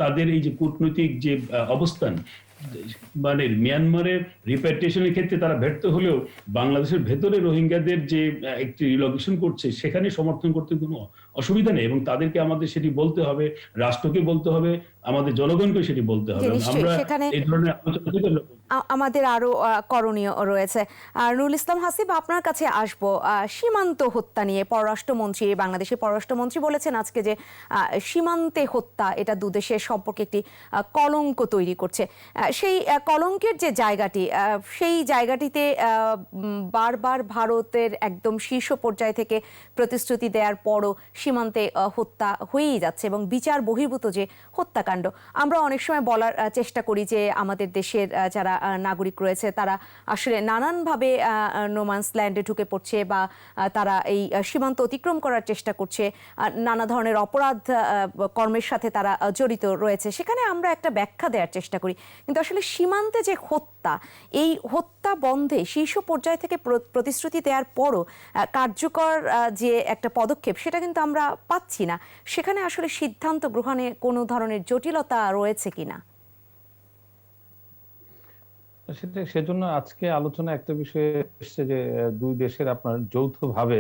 তাদের এই যে কূটনৈতিক যে অবস্থান, মানে মিয়ানমারের রিপ্যাট্রিয়েশনের ক্ষেত্রে তারা ব্যর্থ হলেও বাংলাদেশের ভেতরে রোহিঙ্গাদের যে একটি রিলোকেশন করছে, সেখানে সমর্থন করতে কোনো অসুবিধা নেই, এবং তাদেরকে আমাদের সেটি বলতে হবে, রাষ্ট্রকে বলতে হবে, আমাদের জনগণকে সেটি বলতে হবে। আমরা এই ধরনের আলোচনা আমাদের আরো করণীয় রয়েছে। নুরুল ইসলাম হাসিব, আপনার কাছে আসবো। সীমান্ত হত্যা নিয়ে পররাষ্ট্রমন্ত্রী, বাংলাদেশের পররাষ্ট্রমন্ত্রী বলেছেন আজকে যে সীমান্তে হত্যা এটা দুদেশের সম্পর্কে একটি কলঙ্ক তৈরি করছে। সেই কলঙ্কের যে জায়গাটি, সেই জায়গাটিতে বারবার ভারতের একদম শীর্ষ পর্যায় থেকে প্রতিশ্রুতি দেওয়ার পরও সীমান্তে হত্যা হয়েই যাচ্ছে, এবং বিচার বহির্ভূত যে হত্যাকাণ্ড। আমরা অনেক সময় বলার চেষ্টা করি যে আমাদের দেশের যারা নাগরিক রয়েছে তারা আসলে নানানভাবে নোম্যান্স ল্যান্ডে ঢুকে পড়ছে, বা তারা এই সীমান্ত অতিক্রম করার চেষ্টা করছে, নানা ধরনের অপরাধ কর্মের সাথে তারা জড়িত রয়েছে। সেখানে আমরা একটা ব্যাখ্যা দেওয়ার চেষ্টা করি, কিন্তু আসলে সীমান্তে যে হত্যা, এই হত্যা বন্ধে শীর্ষ পর্যায় থেকে প্রতিশ্রুতি দেওয়ার পরও কার্যকর যে একটা পদক্ষেপ, সেটা কিন্তু আমরা পাচ্ছি না। সেখানে আসলে সিদ্ধান্ত গ্রহণে কোনো ধরনের জটিলতা রয়েছে কিনা? সেজন্য আজকে আলোচনা একটা বিষয় এসছে যে দুই দেশের আপনার যৌথভাবে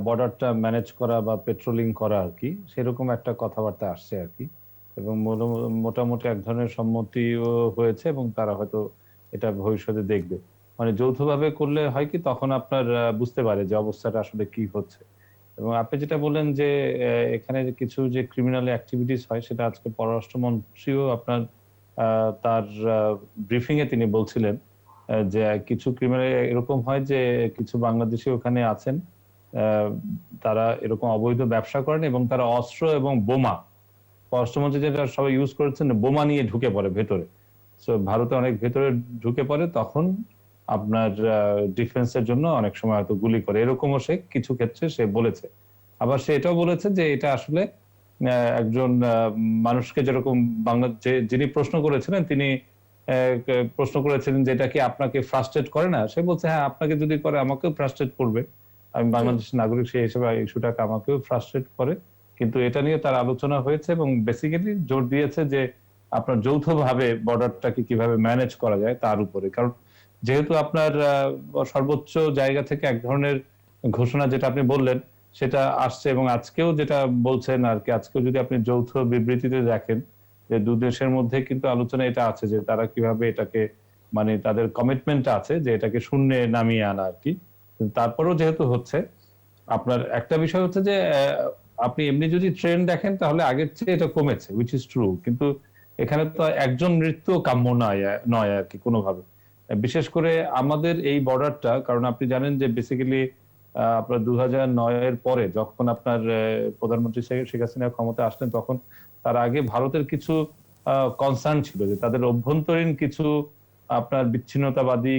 বর্ডারটা ম্যানেজ করা বা পেট্রোলিং করা আর কি, সেরকম একটা কথাবার্তা আসছে আর কি, এবং মোটামুটি এক ধরনের সম্মতিও হয়েছে, এবং তারা হয়তো এটা ভবিষ্যতে দেখবে। মানে যৌথভাবে করলে হয় কি, তখন আপনার বুঝতে পারে যে অবস্থাটা আসলে কি হচ্ছে। এবং আপনি যেটা বললেন যে এখানে কিছু যে ক্রিমিনাল অ্যাক্টিভিটিস হয়, সেটা আজকে পররাষ্ট্রমন্ত্রীও আপনার তার ব্রিফিং এ তিনি বলছিলেন যে কিছু ক্রিমিনাল এরকম হয় যে কিছু বাংলাদেশি ওখানে আছেন, তারা এরকম অবৈধ ব্যবসা করেন এবং তারা অস্ত্র এবং বোমা, পররাষ্ট্রমন্ত্রী যেটা সবাই ইউজ করেছেন, বোমা নিয়ে ঢুকে পড়ে ভেতরে। সো ভারতে অনেক ভেতরে ঢুকে পড়ে, তখন আপনার ডিফেন্সের জন্য অনেক সময় হয়তো গুলি করে, এরকমও সে কিছু ক্ষেত্রে সে বলেছে। আবার সে এটাও বলেছে যে এটা আসলে একজন মানুষকে যেরকম যিনি প্রশ্ন করেছিলেন তিনি প্রশ্ন করেছিলেন যে এটা কি আপনাকে ফ্রাস্ট্রেট করে না, সে বলছে হ্যাঁ আপনাকে যদি করে আমাকেও ফ্রাস্ট্রেট করবে, আমি বাংলাদেশের নাগরিক সেই হিসেবে ইস্যুটাকে আমাকেও ফ্রাস্ট্রেট করে। কিন্তু এটা নিয়ে তার আলোচনা হয়েছে এবং বেসিক্যালি জোর দিয়েছে যে আপনার যৌথভাবে বর্ডারটাকে কিভাবে ম্যানেজ করা যায় তার উপরে। কারণ যেহেতু আপনার সর্বোচ্চ জায়গা থেকে এক ধরনের ঘোষণা যেটা আপনি বললেন সেটা আসছে, এবং আজকেও যেটা বলছেন আর কি, আজকেও যদি আপনি যৌথ বিবৃতিতে দেখেন যে দু দেশের মধ্যে কিন্তু আলোচনা এটা আছে যে তারা কিভাবে এটাকে, মানে তাদের কমিটমেন্টটা আছে যে এটাকে শূন্যে নামিয়ে আনা আর কি। তারপরেও যেহেতু হচ্ছে, আপনার একটা বিষয় হচ্ছে যে আপনি এমনি যদি ট্রেন্ড দেখেন তাহলে আগের চেয়ে এটা কমেছে, উইচ ইজ ট্রু। কিন্তু এখানে তো একজন মৃত্যু কাম্য নয় আর কি কোনোভাবে, বিশেষ করে আমাদের এই বর্ডারটা। কারণ আপনি জানেন যে বেসিক্যালি আপনার 2009-এর পরে যখন আপনার প্রধানমন্ত্রী শেখ হাসিনা ক্ষমতা আসলেন, তখন তার আগে ভারতের কিছু কনসার্ন ছিল যে তাদের অভ্যন্তরীণ কিছু আপনার বিচ্ছিন্নতাবাদী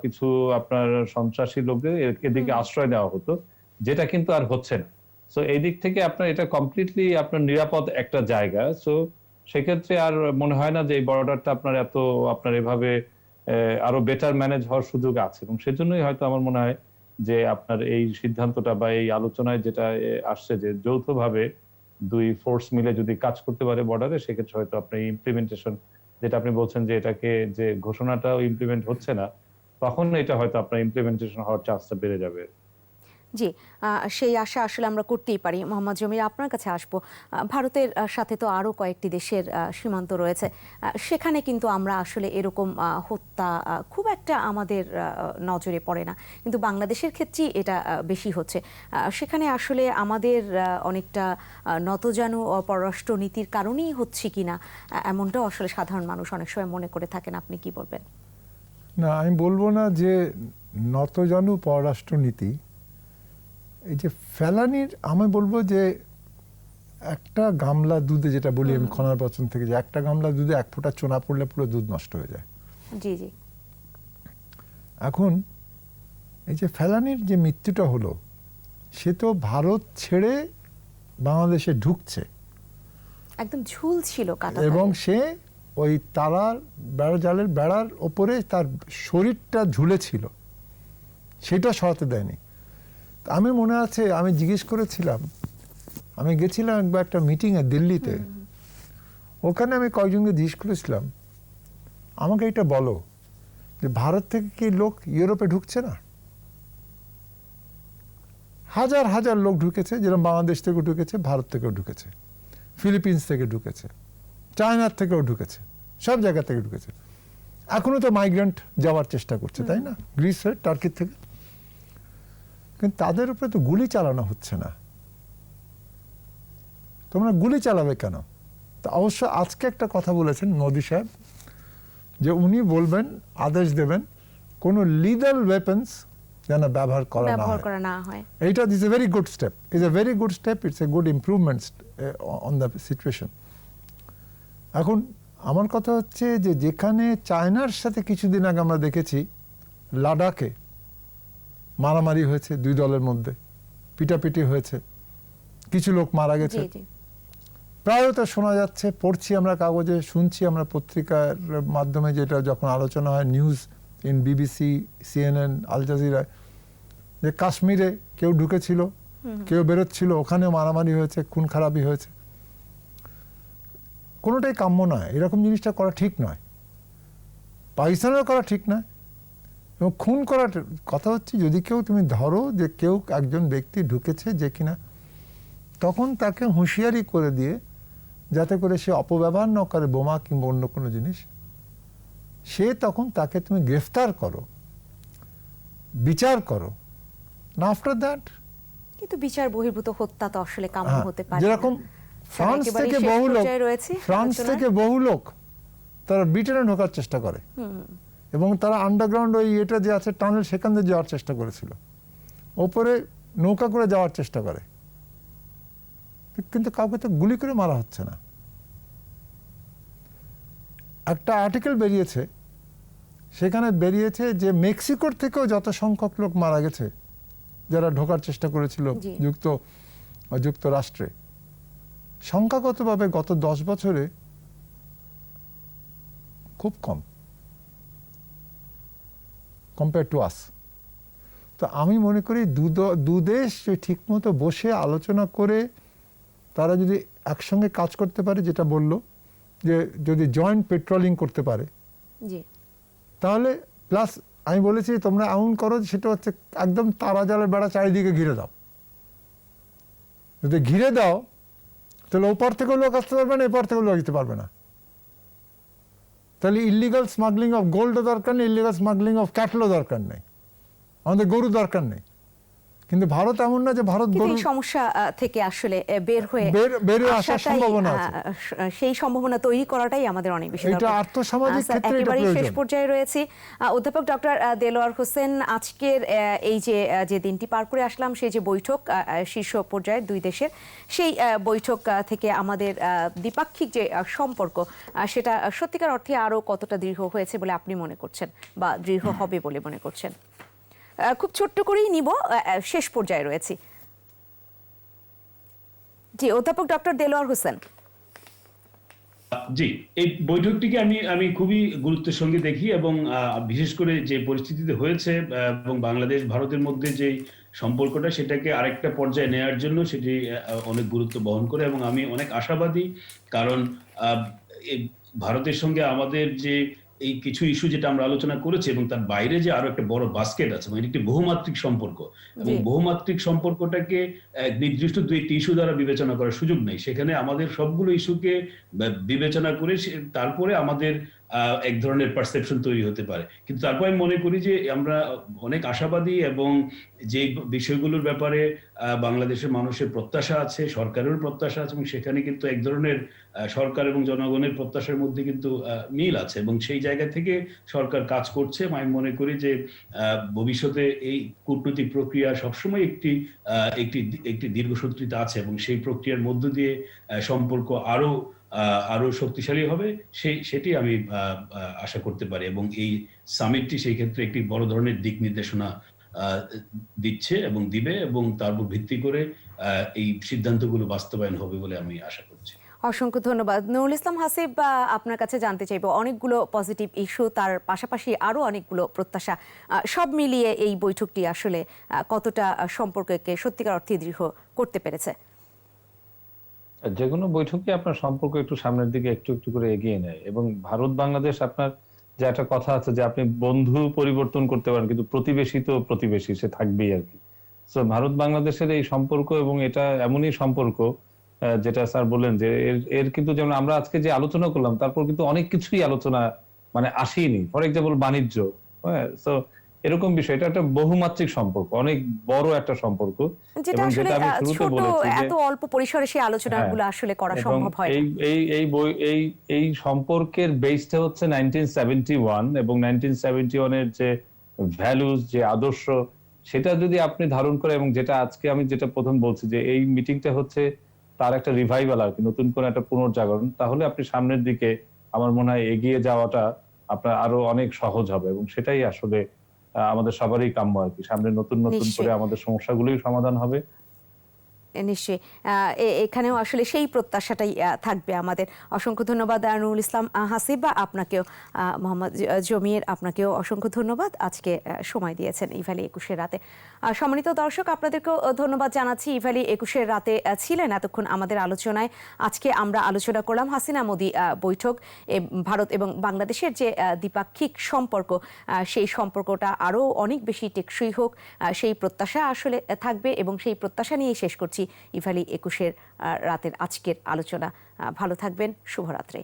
কিছু আপনার সন্ত্রাসী লোকদের এদিকে আশ্রয় দেওয়া হতো, যেটা কিন্তু আর হচ্ছে না। সো এই দিক থেকে আপনার এটা কমপ্লিটলি আপনার নিরাপদ একটা জায়গা। সো সেক্ষেত্রে আর মনে হয় না যে এই বর্ডারটা আপনার আপনার এভাবে আরো বেটার ম্যানেজ হওয়ার সুযোগ আছে। এবং সেজন্যই হয়তো আমার মনে হয় যে আপনার এই সিদ্ধান্তটা বা এই আলোচনায় যেটা আসছে যে যৌথভাবে দুই ফোর্স মিলে যদি কাজ করতে পারে বর্ডারে, সেক্ষেত্রে হয়তো আপনার ইমপ্লিমেন্টেশন, যেটা আপনি বলছেন যে এটাকে যে ঘোষণাটাও ইমপ্লিমেন্ট হচ্ছে না, তখন এটা হয়তো আপনার ইমপ্লিমেন্টেশন হওয়ার চান্সটা বেড়ে যাবে। জি, সেই আশা আসলে আমরা করতেই পারি। মোহাম্মদ জমির, আপনার কাছে আসবো। ভারতের সাথে তো আরও কয়েকটি দেশের সীমান্ত রয়েছে, সেখানে কিন্তু আমরা আসলে এরকম হত্যা খুব একটা আমাদের নজরে পড়ে না, কিন্তু বাংলাদেশের ক্ষেত্রেই এটা বেশি হচ্ছে। সেখানে আসলে আমাদের অনেকটা নতজানু পররাষ্ট্র নীতির কারণেই হচ্ছে কিনা, এমনটাও আসলে সাধারণ মানুষ অনেক সময় মনে করে থাকেন। আপনি কি বলবেন? না, আমি বলবো না যে নতজানু পররাষ্ট্র নীতি। এই যে ফেলানির, আমি বলবো যে একটা গামলা দুধে, যেটা বলি আমি খনার বচন থেকে, যে একটা গামলা দুধে এক ফোঁটা চোনা পড়লে পুরো দুধ নষ্ট হয়ে যায়। জি জি। এখন এই যে ফেলানির যে মৃত্যুটা হলো, সে তো ভারত ছেড়ে বাংলাদেশে ঢুকছে, একদম ঝুল ছিল কাটা, এবং সে ওই তারার জালের বেড়ার ওপরে তার শরীরটা ঝুলেছিল, সেটা সরাতে দেয়নি। আমি মনে আছে, আমি জিজ্ঞেস করেছিলাম, আমি গেছিলাম একবার একটা মিটিংয়ে দিল্লিতে, ওখানে আমি কয়েকজনকে জিজ্ঞেস করেছিলাম আমাকে এটা বলো যে ভারত থেকে কি লোক ইউরোপে ঢুকছে না? হাজার হাজার লোক ঢুকেছে, যেরকম বাংলাদেশ থেকেও ঢুকেছে, ভারত থেকেও ঢুকেছে, ফিলিপিন্স থেকে ঢুকেছে, চায়নার থেকেও ঢুকেছে, সব জায়গা থেকে ঢুকেছে। এখনো তো মাইগ্রেন্ট যাওয়ার চেষ্টা করছে, তাই না, গ্রিস হয়ে, টার্কির থেকে। কিন্তু তাদের উপরে তো গুলি চালানো হচ্ছে না। তোমরা গুলি চালাবে কেন? তো অবশ্য আজকে একটা কথা বলেছেন মোদি সাহেব, যে উনি বলবেন, আদেশ দেবেন, কোনো লিগ্যাল ওয়েপন্স যেন ব্যবহার করা না হয়। এইটা is a very good step, is a very good step, it's a good improvement on the situation. এখন আমার কথা হচ্ছে যে যেখানে চায়নার সাথে কিছুদিন আগে আমরা দেখেছি লাদাখে মারামারি হয়েছে, দুই দলের মধ্যে পিটাপিটি হয়েছে, কিছু লোক মারা গেছে, প্রায়ত শোনা যাচ্ছে, পড়ছি আমরা কাগজে, শুনছি আমরা পত্রিকার মাধ্যমে, যেটা যখন আলোচনা হয় news in BBC, CNN, Al Jazeera, যে কাশ্মীরে কেউ ঢুকেছিল, কেউ বেরোচ্ছিল, ওখানেও মারামারি হয়েছে, খুন খারাপি হয়েছে। কোনোটাই কাম্য নয়, এরকম জিনিসটা করা ঠিক নয়, পাকিস্তানেরও করা ঠিক নয়। এবং খুন করার কথা হচ্ছে, যদি কেউ তুমি ধরো যে কেউ একজন ব্যক্তি ঢুকেছে যে কিনা, তখন তাকে হুঁশিয়ারি করে দিয়ে, যাতে করে সে অপব্যবহার না করে বোমা কিংবা অন্য কোনো জিনিস, সে তখন তাকে তুমি গ্রেফতার করো, বিচার করো, না আফটার দ্যাট। কিন্তু বিচার বহির্ভূত হত্যা তো আসলে কাম্য হতে পারে না। যেরকম ফ্রান্স থেকে বহু লোক তারা ব্রিটেনে ঢোকার চেষ্টা করে এবং তারা আন্ডারগ্রাউন্ড ওই এটা যে আছে টানেল সেখান দিয়ে যাওয়ার চেষ্টা করেছিল, ওপরে নৌকা করে যাওয়ার চেষ্টা করে, কিন্তু কাউকে তো গুলি করে মারা হচ্ছে না। একটা আর্টিকেল বেরিয়েছে, সেখানে বেরিয়েছে যে মেক্সিকোর থেকেও যত সংখ্যক লোক মারা গেছে যারা ঢোকার চেষ্টা করেছিল যুক্তরাষ্ট্রে, সংখ্যাগতভাবে গত 10 বছরে খুব কম কম্পেয়ার টু আস। তো আমি মনে করি দু দেশ ঠিকমতো বসে আলোচনা করে তারা যদি একসঙ্গে কাজ করতে পারে, যেটা বললো যে যদি জয়েন্ট পেট্রোলিং করতে পারে, তাহলে প্লাস আমি বলেছি তোমরা এমন করো সেটা হচ্ছে একদম তারা জালের বেড়া চারিদিকে ঘিরে দাও। যদি ঘিরে দাও তাহলে ওপর থেকেও লোক আসতে পারবে না, এপর থেকেও লোক আসতে পারবে না। তাহলে ইলিগাল স্মাগলিং অফ গোল্ডও দরকার নেই, ইলিগাল স্মাগলিং অফ ক্যাটলও দরকার নেই, আমাদের গরু দরকার নেই। কিন্তু ভারত এমন না যে ভারত গরু সমস্যা থেকে আসলে বের হয়ে আসার সম্ভাবনা আছে, সেই সম্ভাবনা তৈরি করাটাই আমাদের অনেক বেশি দরকার। এটা আর্থসামাজিক ক্ষেত্রে এটা একেবারে শেষ প্রয়োজন। পর্যায়ে রয়েছে অধ্যাপক ডক্টর দেলোয়ার হোসেন, আজকের এই যে দিনটি পার করে আসলাম, সেই যে বৈঠক শীর্ষ পর্যায়ের দুই দেশের, সেই বৈঠক থেকে আমাদের দ্বিপাক্ষিক যে সম্পর্ক সেটা সত্যিকার অর্থে আরো কতটা দৃঢ় হয়েছে বলে আপনি মনে করছেন বা দৃঢ় হবে বলে মনে করছেন? খুব ছোট্ট করেই নিব, শেষ পর্যায়ে রয়েছি। জি, অধ্যাপক ডক্টর দেলোয়ার হোসেন। জি, এই বৈঠকটিকে আমি খুবই গুরুত্বের সঙ্গে দেখি এবং বিশেষ করে যে পরিস্থিতিতে হয়েছে এবং বাংলাদেশ ভারতের মধ্যে যে সম্পর্কটা সেটাকে আরেকটা পর্যায়ে নেওয়ার জন্য সেটি অনেক গুরুত্ব বহন করে এবং আমি অনেক আশাবাদী, কারণ ভারতের সঙ্গে আমাদের যে এই কিছু ইস্যু যেটা আমরা আলোচনা করেছি এবং তার বাইরে যে আরো একটা বড় বাস্কেট আছে, মানে একটি বহুমাত্রিক সম্পর্ক, এবং বহুমাত্রিক সম্পর্কটাকে নির্দিষ্ট 2টি ইস্যু দ্বারা বিবেচনা করার সুযোগ নেই। সেখানে আমাদের সবগুলো ইস্যুকে বিবেচনা করে তারপরে আমাদের এক ধরনের পারসেপশন তৈরি হতে পারে। কিন্তু তারপর আমি মনে করি যে আমরা অনেক আশাবাদী এবং যে বিষয়গুলোর ব্যাপারে বাংলাদেশের মানুষের প্রত্যাশা আছে, সরকারের প্রত্যাশা আছে, এবং সেখানে কিন্তু এক ধরনের সরকার এবং জনগণের প্রত্যাশার মধ্যে কিন্তু মিল আছে এবং সেই জায়গা থেকে সরকার কাজ করছে। আমি মনে করি যে ভবিষ্যতে এই কূটনৈতিক প্রক্রিয়া সবসময় একটি দীর্ঘসূত্রিতা আছে এবং সেই প্রক্রিয়ার মধ্য দিয়ে সম্পর্ক আরো শক্তিশালী হবে, সেটি আমি আশা করতে পারি এবং এই সামিটটি সেই ক্ষেত্রে একটি বড় ধরনের দিক নির্দেশনা দিচ্ছে এবং দিবে এবং তার উপর ভিত্তি করে এই সিদ্ধান্তগুলো বাস্তবায়ন হবে বলে আমি আশা করছি। অসংখ্য ধন্যবাদ। নুরুল ইসলাম হাসিব, আপনার কাছে জানতে চাইব, অনেকগুলো পজিটিভ ইস্যু, তার পাশাপাশি আরো অনেকগুলো প্রত্যাশা, সব মিলিয়ে এই বৈঠকটি আসলে কতটা সম্পর্ককে সত্যিকার অর্থে দৃঢ় করতে পেরেছে? যে কোনো বৈঠকে আপনার সম্পর্ক একটু সামনের দিকে একটু একটু করে এগিয়ে নেয় এবং ভারত বাংলাদেশ, আপনার যে একটা কথা আছে যে আপনি বন্ধু পরিবর্তন করতে পারেন কিন্তু প্রতিবেশী তো প্রতিবেশী, সে থাকবেই আর কি। তো ভারত বাংলাদেশের এই সম্পর্ক এবং এটা এমনই সম্পর্ক যেটা স্যার বললেন যে এর কিন্তু যেমন আমরা আজকে যে আলোচনা করলাম তারপর কিন্তু অনেক কিছুই আলোচনা মানে আসেনি। ফর এক্সাম্পল বাণিজ্য, হ্যাঁ, তো এরকম বিষয়, এটা একটা বহুমাত্রিক সম্পর্ক, অনেক বড় একটা সম্পর্ক, যেটা আসলে ছোট এত অল্প পরিসরে সেই আলোচনাগুলো আসলে করা সম্ভব হয়। এই সম্পর্কের বেসটা হচ্ছে 1971 এবং 1971 এর যে ভ্যালুজ, যে আদর্শ, সেটা যদি আপনি ধারণ করে এবং যেটা আজকে আমি যেটা প্রথম বলছি যে এই মিটিংটা হচ্ছে তার একটা রিভাইভাল আর কি, নতুন করে একটা পুনর্জাগরণ, তাহলে আপনি সামনের দিকে আমার মনে হয় এগিয়ে যাওয়াটা আপনার আরো অনেক সহজ হবে এবং সেটাই আসলে আমাদের সবারই কাম্য আর কি। সামনে নতুন নতুন করে আমাদের সমস্যাগুলোই সমাধান হবে। নিশ্চয়ই এখানেও আসলে সেই প্রত্যাশাটাই থাকবে আমাদের। অসংখ্য ধন্যবাদ নুরুল ইসলাম হাসিব, আপনাকেও মোহাম্মদ জমির, আপনাকেও অসংখ্য ধন্যবাদ, আজকে সময় দিয়েছেন ইভ্যালি 21-এর রাতে। সম্মানিত দর্শক, আপনাদেরকেও ধন্যবাদ জানাচ্ছি। ইভ্যালি 21-এর রাতে ছিলেন এতক্ষণ আমাদের আলোচনায়। আজকে আমরা আলোচনা করলাম হাসিনা মোদি বৈঠক, ভারত এবং বাংলাদেশের যে দ্বিপাক্ষিক সম্পর্ক, সেই সম্পর্কটা আরও অনেক বেশি টেকসই হোক, সেই প্রত্যাশা আসলে থাকবে এবং সেই প্রত্যাশা নিয়েই শেষ করছি ইভ্যালি 21-এর রাতের আজকের আলোচনা। ভালো থাকবেন, শুভরাত্রি।